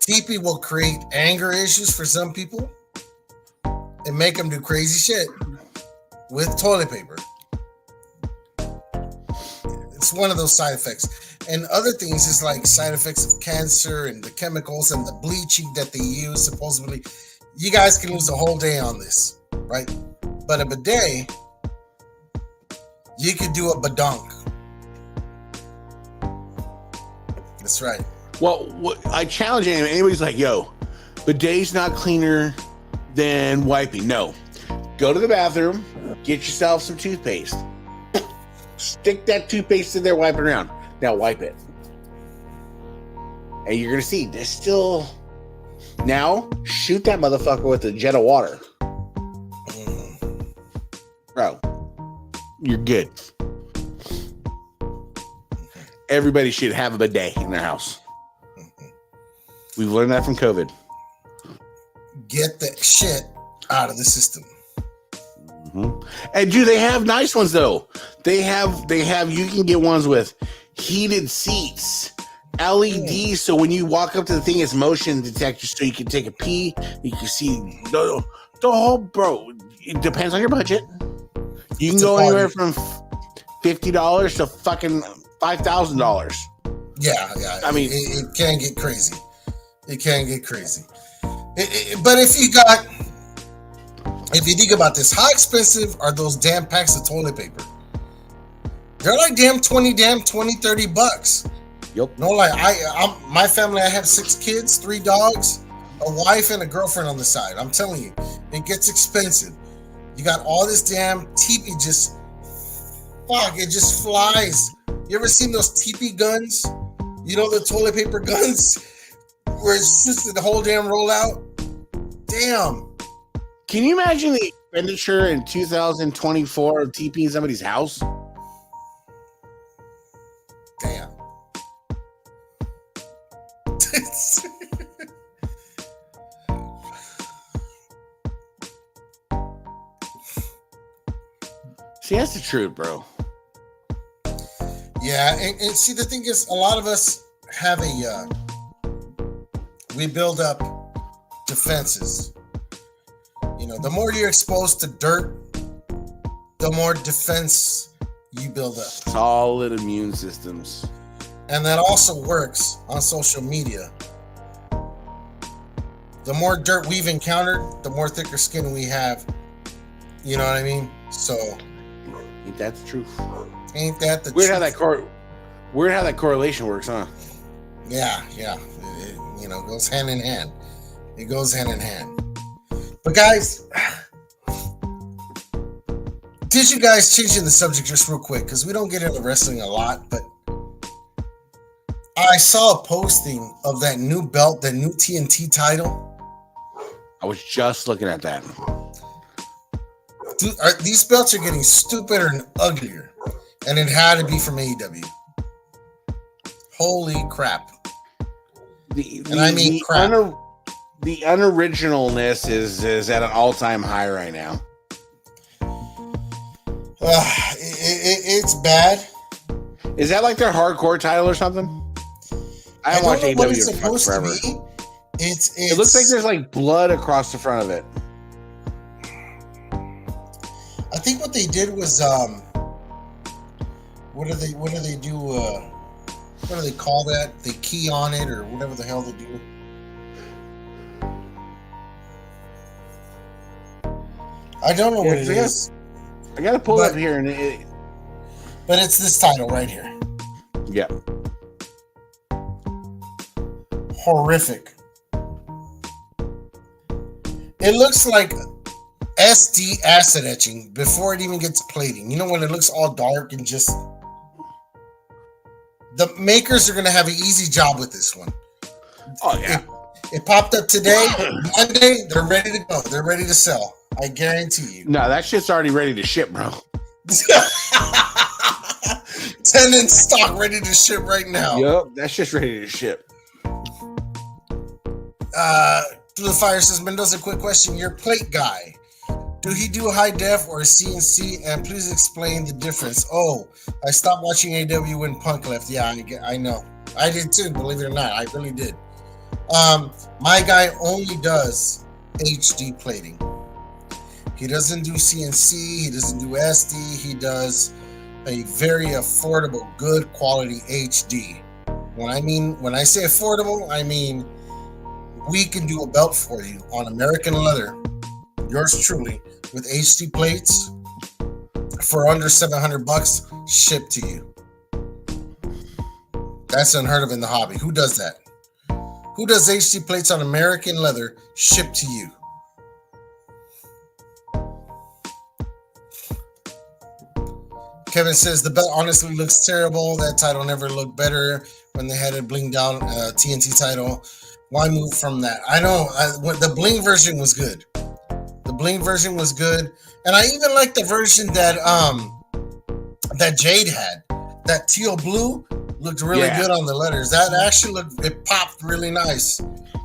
TP will create anger issues for some people and make them do crazy shit with toilet paper. It's one of those side effects. And other things is like side effects of cancer and the chemicals and the bleaching that they use, supposedly. You guys can lose a whole day on this, right? But a bidet, you could do a badunk. That's right. Well, I challenge anyone. Anybody's like, yo, bidet's not cleaner than wiping. No. Go to the bathroom, get yourself some toothpaste. Stick that toothpaste in there, wipe it around. Now wipe it. And you're going to see, there's still... Now, shoot that motherfucker with a jet of water. Bro, you're good. Everybody should have a bidet in their house. We've learned that from COVID. Get that shit out of the system. And do they have nice ones though? They have. You can get ones with heated seats, LEDs. So when you walk up to the thing, it's motion detector, so you can take a pee. You can see the whole, bro. It depends on your budget. You can It's a go quality. anywhere from $50 to fucking $5,000. Yeah. I mean, it can get crazy. It can get crazy. But if you think about this, how expensive are those damn packs of toilet paper? They're like damn 20, $30. Yep. No, like my family, I have 6 kids, 3 dogs, a wife, and a girlfriend on the side. I'm telling you, it gets expensive. You got all this damn teepee it just flies. You ever seen those teepee guns? You know, the toilet paper guns where it's just the whole damn rollout? Damn. Can you imagine the expenditure in 2024 of TPing somebody's house? Damn. See, that's the truth, bro. Yeah, and see, the thing is, a lot of us have we build up defenses. You know, the more you're exposed to dirt, the more defense you build up. Solid immune systems. And that also works on social media. The more dirt we've encountered, the more thicker skin we have. You know what I mean? So, ain't that the truth? Ain't that the weird truth? Weird how that correlation works, huh? Yeah. It goes hand in hand. It goes hand in hand. But guys, did you guys, changing the subject just real quick, because we don't get into wrestling a lot, but I saw a posting of that new belt, that new TNT title. I was just looking at that. Dude, these belts are getting stupider and uglier, and it had to be from AEW. Holy crap. The unoriginalness is at an all-time high right now. It's bad. Is that like their hardcore title or something? I haven't watched AEW forever. It looks like there's like blood across the front of it. I think what they did was what do they do? What do they call that? They key on it or whatever the hell they do. I don't know what it is. I gotta pull it up here, but it's this title right here. Yeah. Horrific. It looks like SD acid etching before it even gets plating. You know, when it looks all dark and just... The makers are going to have an easy job with this one. Oh, yeah. It popped up today. Monday, they're ready to go. They're ready to sell. I guarantee you. No, that shit's already ready to ship, bro. 10 in stock, ready to ship right now. Yep, that's just ready to ship. Through the Fire says, Mendoza, quick question. Your plate guy, do he do high def or CNC? And please explain the difference. Oh, I stopped watching AW when Punk left. Yeah, I know. I did too, believe it or not. I really did. My guy only does HD plating. He doesn't do CNC. He doesn't do SD. He does a very affordable, good quality HD. When I say affordable, I mean we can do a belt for you on American leather, yours truly, with HD plates for under $700 shipped to you. That's unheard of in the hobby. Who does that? Who does HD plates on American leather shipped to you? Kevin says the belt honestly looks terrible. That title never looked better when they had it blinged out TNT title. Why move from that? I know the bling version was good. The bling version was good, and I even like the version that Jade had. That teal blue looked really good on the letters. That actually it popped really nice.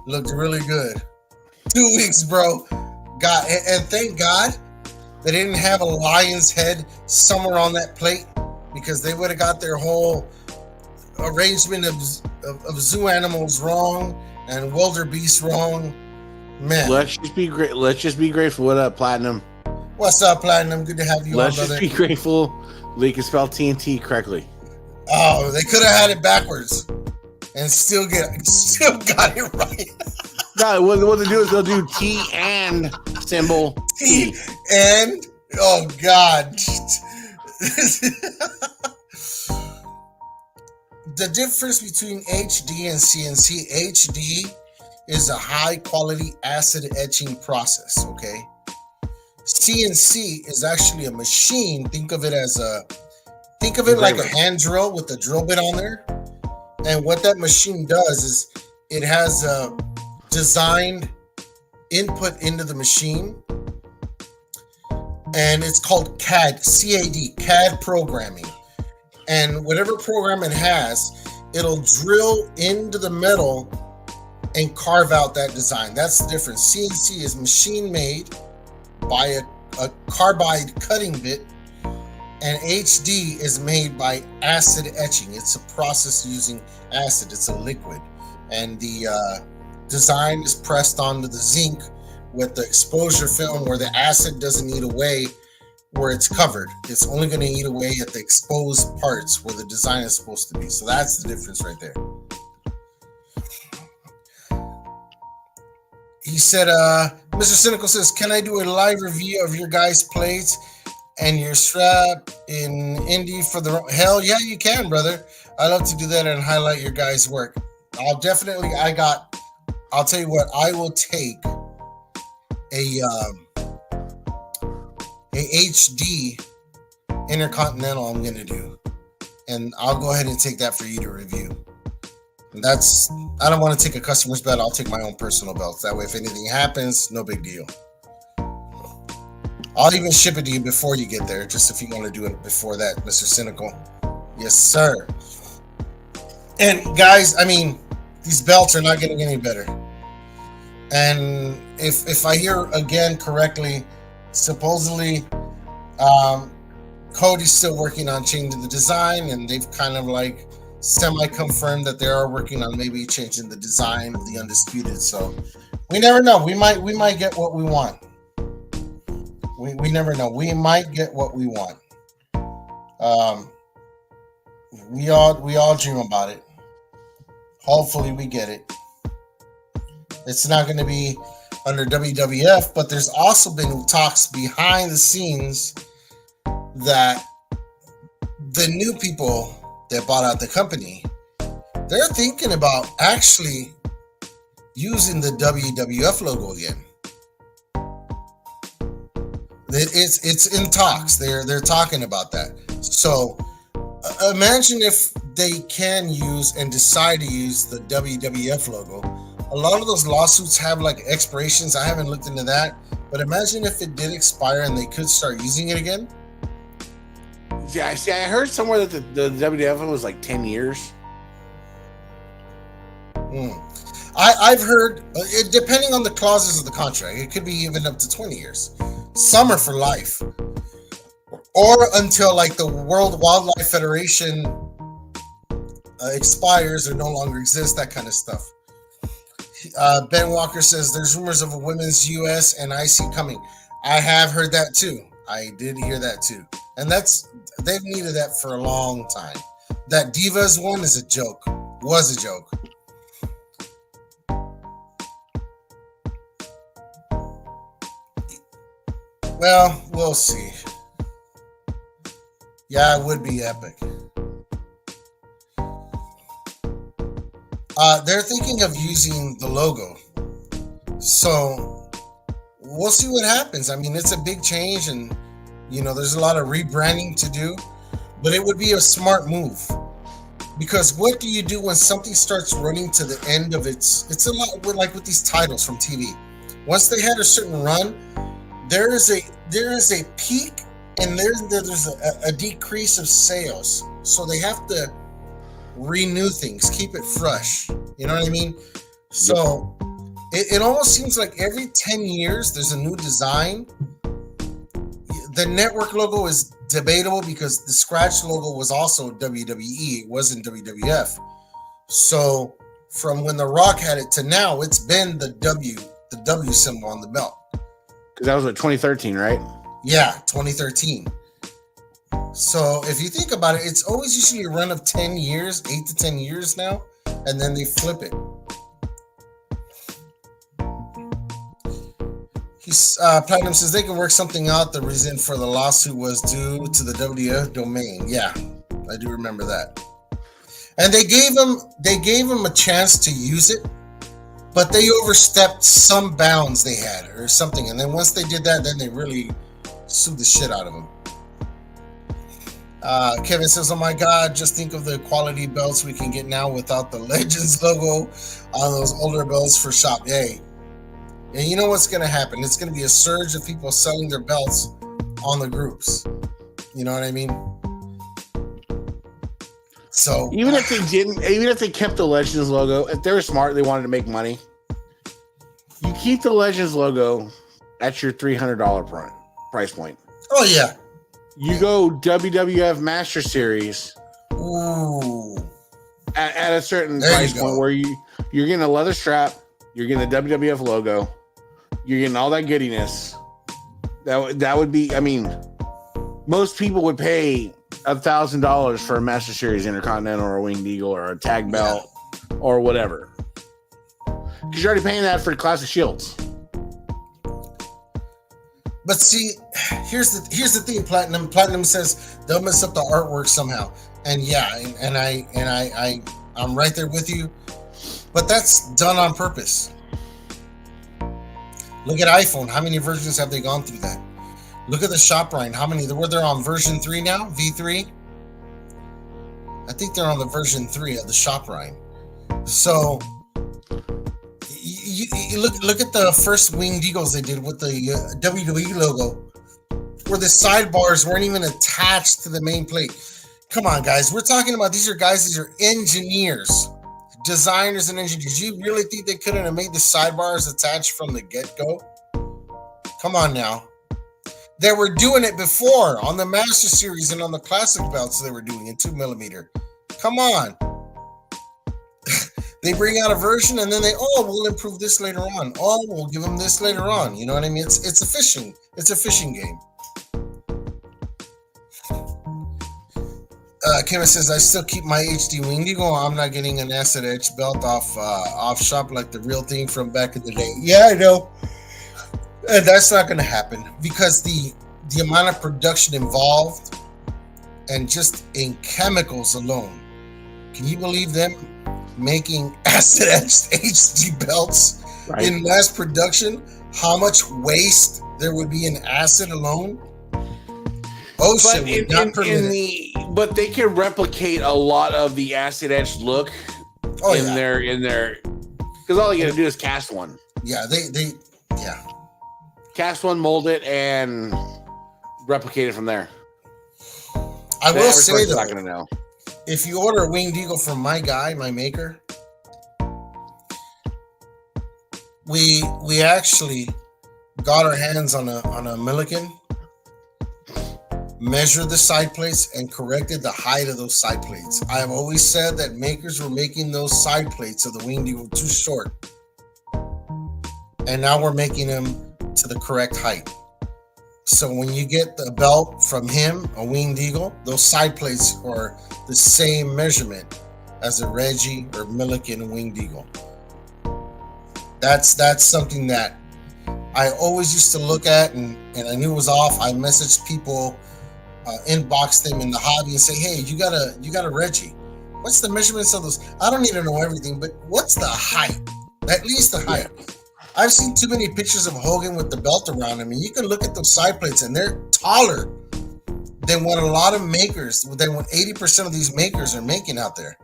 Looked really good. 2 weeks, bro. God, and thank God they didn't have a lion's head somewhere on that plate, because they would have got their whole arrangement of zoo animals wrong and wildebeest wrong. Man, let's just be great. Let's just be grateful. What up, Platinum? What's up, Platinum? Good to have you Let's on, just brother. be grateful they can spell TNT correctly. Oh, they could have had it backwards and still got it right. No, what they do is they'll do T and symbol T. And oh god. The difference between HD and CNC, HD is a high quality acid etching process, okay? CNC is actually a machine. Think of it like a hand drill with a drill bit on there. And what that machine does is it has a designed input into the machine, and it's called CAD programming. And whatever program it has, it'll drill into the metal and carve out that design. That's the difference. CNC is machine made by a carbide cutting bit, and HD is made by acid etching. It's a process using acid. It's a liquid, and the design is pressed onto the zinc with the exposure film, where the acid doesn't eat away where it's covered. It's only going to eat away at the exposed parts where the design is supposed to be. So that's the difference right there. He said, Mr. Cynical says, can I do a live review of your guys' plates and your strap in Indy for the... Hell yeah, you can, brother. I love to do that and highlight your guys' work. I'll tell you what, I will take a HD Intercontinental I'm going to do, and I'll go ahead and take that for you to review. And I don't want to take a customer's belt. I'll take my own personal belt. That way, if anything happens, no big deal. I'll even ship it to you before you get there, just if you want to do it before that, Mr. Cynical. Yes, sir. And guys, I mean, these belts are not getting any better. And if I hear again correctly, supposedly Cody's still working on changing the design, and they've kind of like semi-confirmed that they are working on maybe changing the design of the Undisputed. So we never know. We might get what we want. We never know. We might get what we want. We all dream about it. Hopefully we get it. It's not going to be under WWF, but there's also been talks behind the scenes that the new people that bought out the company, they're thinking about actually using the WWF logo again. It's in talks. They're talking about that. So imagine if they can use and decide to use the WWF logo. A lot of those lawsuits have like expirations. I haven't looked into that, but imagine if it did expire and they could start using it again. Yeah, see, I heard somewhere that the WWF was like 10 years. I've heard, depending on the clauses of the contract, it could be even up to 20 years. Some are for life, or until like the World Wildlife Federation expires or no longer exists, that kind of stuff. Ben Walker says there's rumors of a women's US and IC coming. I have heard that too. I did hear that too. And they've needed that for a long time. That Divas one is a joke. Was a joke. Well, we'll see. Yeah, it would be epic. They're thinking of using the logo. So we'll see what happens. I mean, it's a big change, and there's a lot of rebranding to do, but it would be a smart move. Because what do you do when something starts running to the end of it's a lot like with these titles from TV. Once they had a certain run, there is a peak and there's a decrease of sales. So they have to renew things, keep it fresh. You know what I mean? So it almost seems like every 10 years there's a new design. The network logo is debatable because the scratch logo was also WWE. It wasn't WWF. So from when The Rock had it to now, it's been the W symbol on the belt. Because that was 2013, right? Yeah, 2013. So if you think about it, it's always usually a run of 10 years, 8 to 10 years now, and then they flip it. Platinum says they can work something out. The reason for the lawsuit was due to the WWF domain. Yeah, I do remember that. And they gave him a chance to use it, but they overstepped some bounds they had or something. And then once they did that, then they really sued the shit out of him. Kevin says, "Oh my God, just think of the quality belts we can get now without the Legends logo on those older belts for shop." Hey, and you know what's going to happen? It's going to be a surge of people selling their belts on the groups. You know what I mean? So even if they kept the Legends logo, if they were smart, they wanted to make money. You keep the Legends logo at your $300 price point. Oh yeah. You go WWF Master Series. Ooh. At a certain price point where you're getting a leather strap, you're getting a WWF logo, you're getting all that goodiness. That would be, I mean, most people would pay $1,000 for a Master Series Intercontinental or a Winged Eagle or a tag belt or whatever. Because you're already paying that for Classic Shields. But see, here's the thing. Platinum says they'll mess up the artwork somehow, and yeah, and I'm right there with you. But that's done on purpose. Look at iPhone. How many versions have they gone through that? Look at the shop line. How many? They're on version 3 now, V3. I think they're on the version 3 of the shop line. So you look at the first Winged Eagles they did with the WWE logo, where the sidebars weren't even attached to the main plate. Come on, guys. We're talking about these are engineers, designers, and engineers. You really think they couldn't have made the sidebars attached from the get-go? Come on now. They were doing it before on the Master Series and on the Classic belts. They were doing it 2mm. Come on. They bring out a version and then we'll improve this later on. Oh, we'll give them this later on. You know what I mean? It's a fishing game. Kevin says, I still keep my HD Winged Eagle. I'm not getting an acid edge belt off shop like the real thing from back in the day. Yeah, I know. And that's not going to happen because the amount of production involved and just in chemicals alone. Can you believe them making acid etched HD belts in mass production? How much waste there would be in acid alone? Oh shit! But they can replicate a lot of the acid etched look in their because all you got to do is cast one. Yeah, they cast one, mold it, and replicate it from there. I will say though, not gonna know. If you order a Winged Eagle from my maker, we actually got our hands on a Milliken, measured the side plates, and corrected the height of those side plates. I have always said that makers were making those side plates of the Winged Eagle too short, and now we're making them to the correct height. So when you get the belt from him, a Winged Eagle, those side plates are the same measurement as a Reggie or Milliken Winged Eagle. That's something that I always used to look at, and I knew it was off. I messaged people, inbox them in the hobby and say, hey, you got a Reggie. What's the measurements of those? I don't need to know everything, but what's the height? At least the height. I've seen too many pictures of Hogan with the belt around him, and you can look at those side plates, and they're taller than what a lot of makers, than what 80% of these makers are making out there.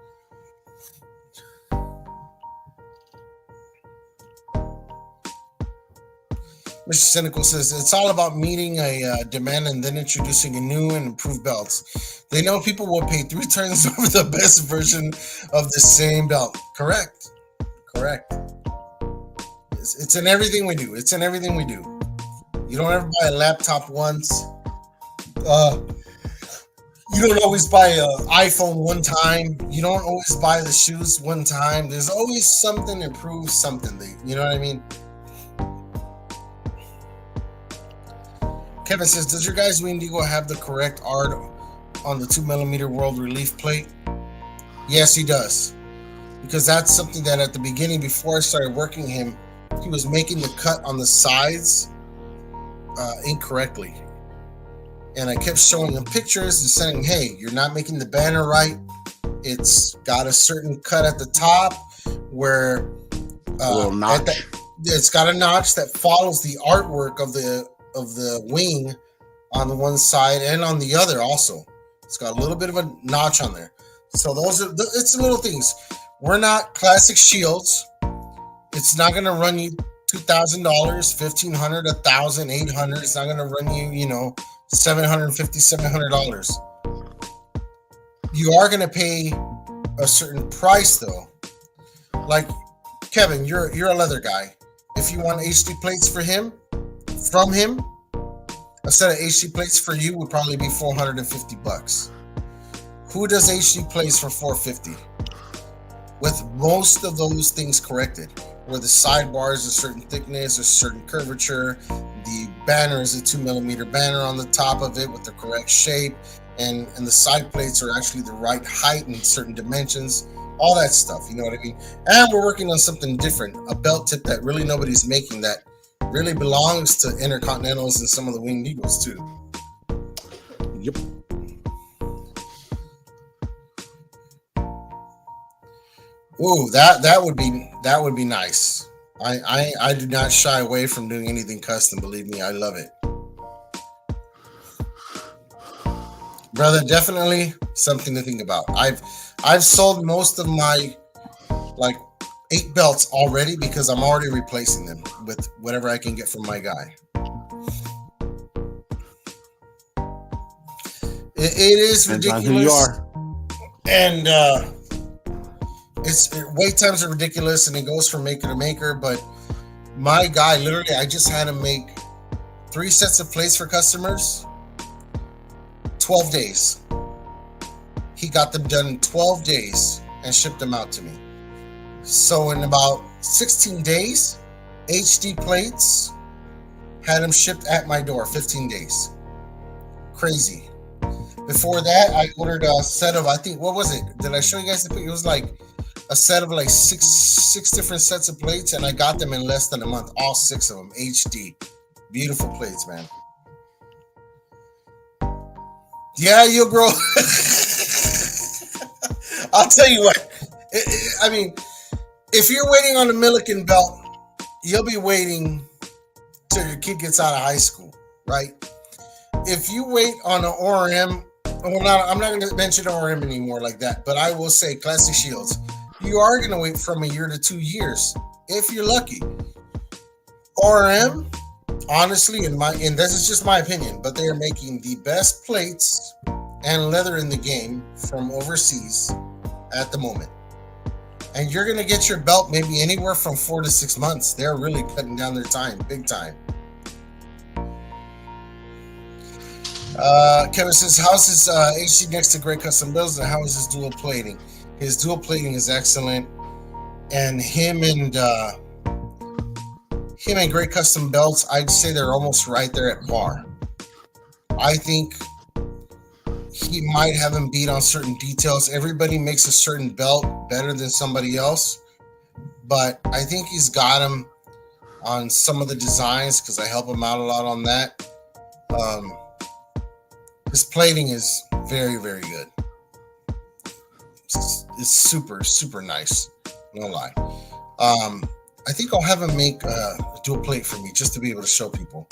Mr. Cynical says, it's all about meeting a demand and then introducing a new and improved belts. They know people will pay 3 turns over the best version of the same belt. Correct. It's in everything we do. You don't ever buy a laptop once. You don't always buy an iPhone one time. You don't always buy the shoes one time. There's always something to prove something. You know what I mean? Kevin says, does your guys' Wendigo have the correct art on the 2mm world relief plate? Yes, he does. Because that's something that at the beginning, before I started working him, he was making the cut on the sides incorrectly. And I kept showing him pictures and saying, hey, you're not making the banner right. It's got a certain cut at the top where A little notch. It's got a notch that follows the artwork of the wing on the one side and on the other also. It's got a little bit of a notch on there. So those are it's little things. We're not Classic Shields. It's not going to run you $2,000, $1,500, $1,000, $800. It's not going to run you, $750, $700. You are going to pay a certain price though. Like Kevin, you're a leather guy. If you want HD plates from him, a set of HD plates for you would probably be $450. Who does HD plates for $450? With most of those things corrected, where the sidebar is a certain thickness, a certain curvature, the banner is a 2mm banner on the top of it with the correct shape, and the side plates are actually the right height and certain dimensions, all that stuff, you know what I mean? And we're working on something different, a belt tip that really nobody's making that really belongs to Intercontinentals and some of the Winged Eagles too. Yep. Ooh, that would be nice. I do not shy away from doing anything custom. Believe me, I love it, brother. Definitely something to think about. I've sold most of my 8 belts already because I'm already replacing them with whatever I can get from my guy. It is ridiculous. Who you are. And wait times are ridiculous, and it goes from maker to maker. But my guy, literally, I just had him make 3 sets of plates for customers. 12 days. He got them done in 12 days and shipped them out to me. So in about 16 days, HD plates had them shipped at my door. 15 days. Crazy. Before that, I ordered a set of, I think, what was it? Did I show you guys the picture? It was like a set of six different sets of plates, and I got them in less than a month. All 6 of them, HD. Beautiful plates, man. Yeah, you'll grow. I'll tell you what. I mean, if you're waiting on a Milliken belt, you'll be waiting till your kid gets out of high school, right? If you wait on an ORM, I'm not going to mention ORM anymore like that, but I will say Classic Shields. You are going to wait from a year to 2 years if you're lucky. ORM, honestly, and this is just my opinion, but they are making the best plates and leather in the game from overseas at the moment. And you're going to get your belt maybe anywhere from 4 to 6 months. They're really cutting down their time, big time. Kevin says, how's his HD next to Great Custom Builds, and how is his dual plating? His dual plating is excellent, and him and Great Custom Belts, I'd say they're almost right there at par. I think he might have him beat on certain details. Everybody makes a certain belt better than somebody else, but I think he's got him on some of the designs because I help him out a lot on that. His plating is very, very good. It's super, super nice. No lie. I think I'll have him make a dual plate for me just to be able to show people.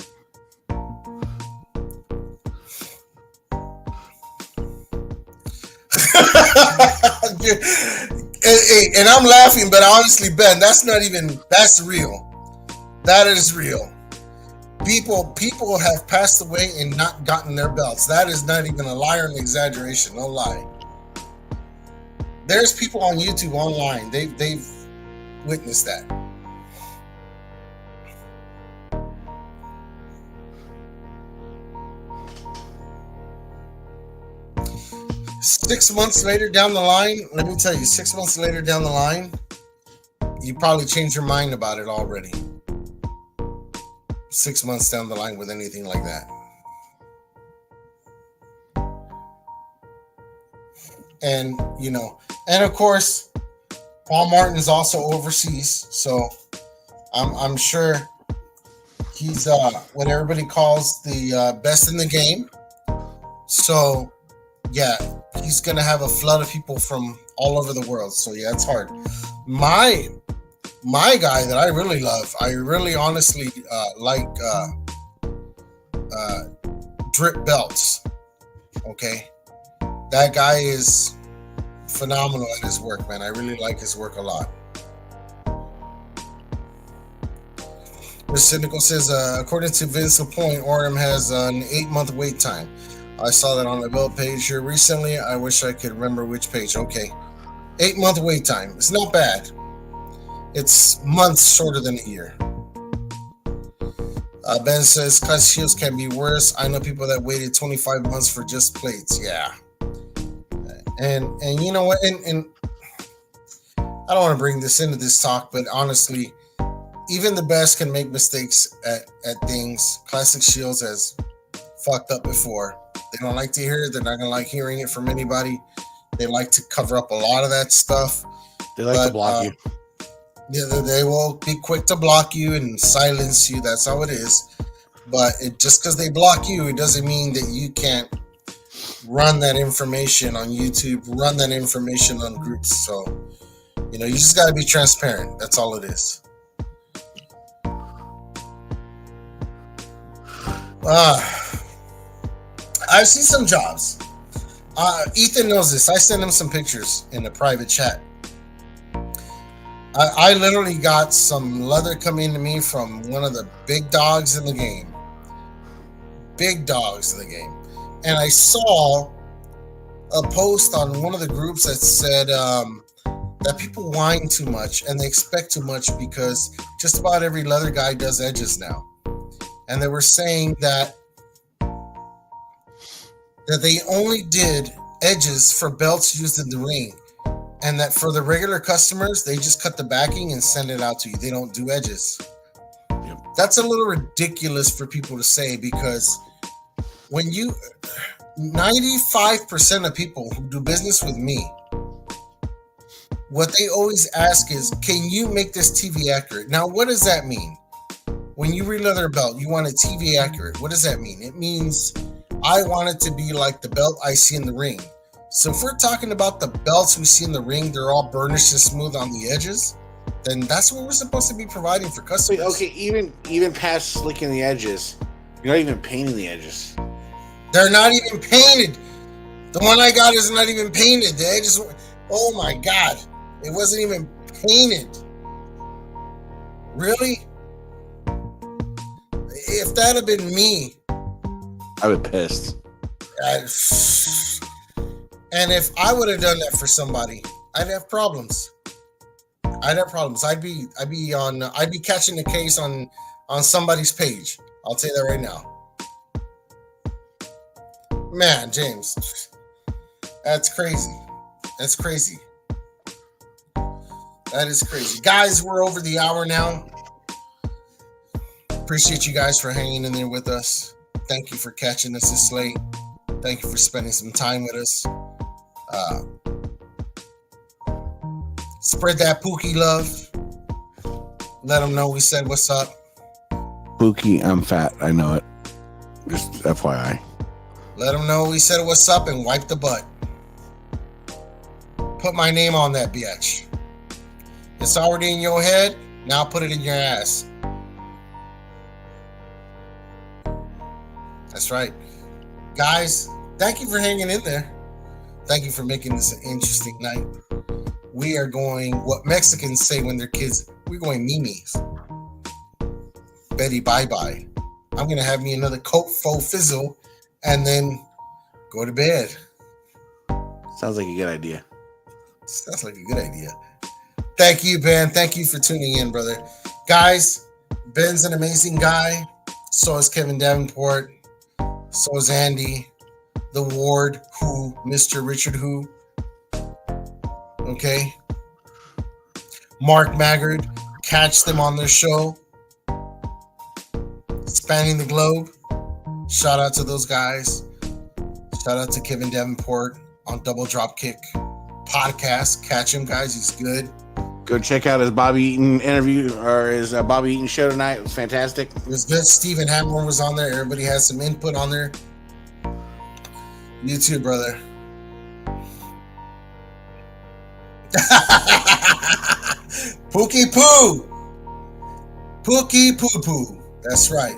And I'm laughing, but honestly, Ben, that's real. That is real. People have passed away and not gotten their belts. That is not even a lie or an exaggeration. No lie. There's people on YouTube online. They've witnessed that. Six months later down the line, let me tell you, 6 months later down the line, you probably change your mind about it already. 6 months down the line with anything like that. and and of course, Paul Martin's also overseas, so I'm sure he's what everybody calls the best in the game. So yeah, he's gonna have a flood of people from all over the world. So yeah, it's hard. My my guy that I really love, I really honestly like uh, Drip Belts. Okay, that guy is phenomenal at his work, man. I really like his work a lot. Mr. Cynical says, according to Vince LaPointe, Orem has an 8-month wait time. I saw that on the bill page here recently. I wish I could remember which page. Okay. 8-month wait time. It's not bad. It's months shorter than a year. Ben says, cut shields can be worse. I know people that waited 25 months for just plates. Yeah. And you know what? And I don't want to bring this into this talk, but honestly, even the best can make mistakes at things. Classic Shields has fucked up before. They don't like to hear it. They're not going to like hearing it from anybody. They like to cover up a lot of that stuff. They like to block you. Yeah, they will be quick to block you and silence you. That's how it is. But just because they block you, it doesn't mean that you can't run that information on YouTube, run that information on groups. So, you just got to be transparent. That's all it is. I've seen some jobs. Ethan knows this. I sent him some pictures in the private chat. I literally got some leather coming to me from one of the big dogs in the game. Big dogs in the game. And I saw a post on one of the groups that said that people whine too much and they expect too much because just about every leather guy does edges now. And they were saying that they only did edges for belts used in the ring, and that for the regular customers, they just cut the backing and send it out to you. They don't do edges. Yep. That's a little ridiculous for people to say, because when 95% of people who do business with me, what they always ask is, can you make this TV accurate? Now, what does that mean? When you re-leather a belt, you want it TV accurate. What does that mean? It means I want it to be like the belt I see in the ring. So if we're talking about the belts we see in the ring, they're all burnished and smooth on the edges, then that's what we're supposed to be providing for customers. Wait, okay, even past slicking the edges, you're not even painting the edges. They're not even painted. The one I got is not even painted. The edges, oh my God, it wasn't even painted. Really? If that had been me, I would pissed. And if I would have done that for somebody, I'd have problems. I'd be catching the case on somebody's page. I'll tell you that right now. Man, James, that's crazy. That's crazy. That is crazy. Guys, we're over the hour now. Appreciate you guys for hanging in there with us. Thank you for catching us this late. Thank you for spending some time with us. Spread that Pookie love. Let them know we said what's up. Pookie, I'm fat. I know it. Just FYI. Let them know we said what's up and wipe the butt. Put my name on that bitch. It's already in your head. Now put it in your ass. That's right. Guys, thank you for hanging in there. Thank you for making this an interesting night. We are going, what Mexicans say when they're kids, we're going Mimi's. Betty bye-bye. I'm going to have me another Coke faux fizzle and then go to bed. Sounds like a good idea. Sounds like a good idea. Thank you, Ben. Thank you for tuning in, brother. Guys, Ben's an amazing guy. So is Kevin Davenport. So is Andy. The Ward Who, Mr. Richard Who. Okay. Mark Maggard. Catch them on their show. Spanning the Globe. Shout out to those guys. Shout out to Kevin Davenport. on Double Dropkick Podcast. Catch him, guys. He's good. Go check out his Bobby Eaton interview or his Bobby Eaton show tonight. It was fantastic. It was good. Stephen Hammer was on there. Everybody has some input on there. You too, brother. Pookie Poo. Pookie Poo Poo. That's right.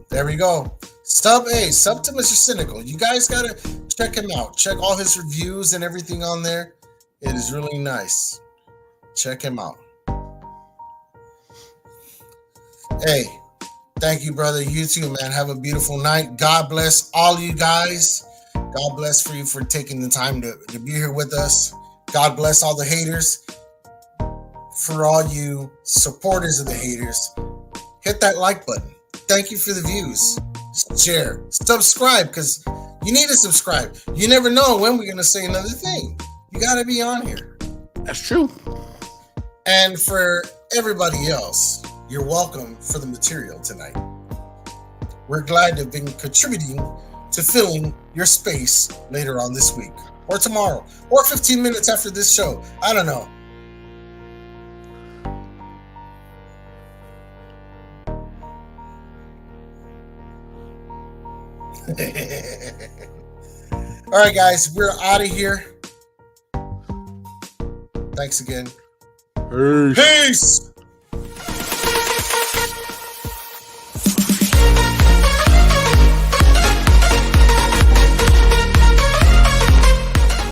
There we go. Sub to Mr. Cynical. You guys gotta check him out. Check all his reviews and everything on there. It is really nice. Check him out. Hey, thank you, brother. You too, man. Have a beautiful night. God bless all you guys. God bless for you for taking the time to be here with us. God bless all the haters. For all you supporters of the haters, hit that like button. Thank you for the views. Share. Subscribe, because you need to subscribe. You never know when we're going to say another thing. You got to be on here. That's true. And for everybody else, you're welcome for the material tonight. We're glad to have been contributing to filling your space later on this week, or tomorrow, or 15 minutes after this show. I don't know. All right, guys, we're out of here. Thanks again. Peace. Peace.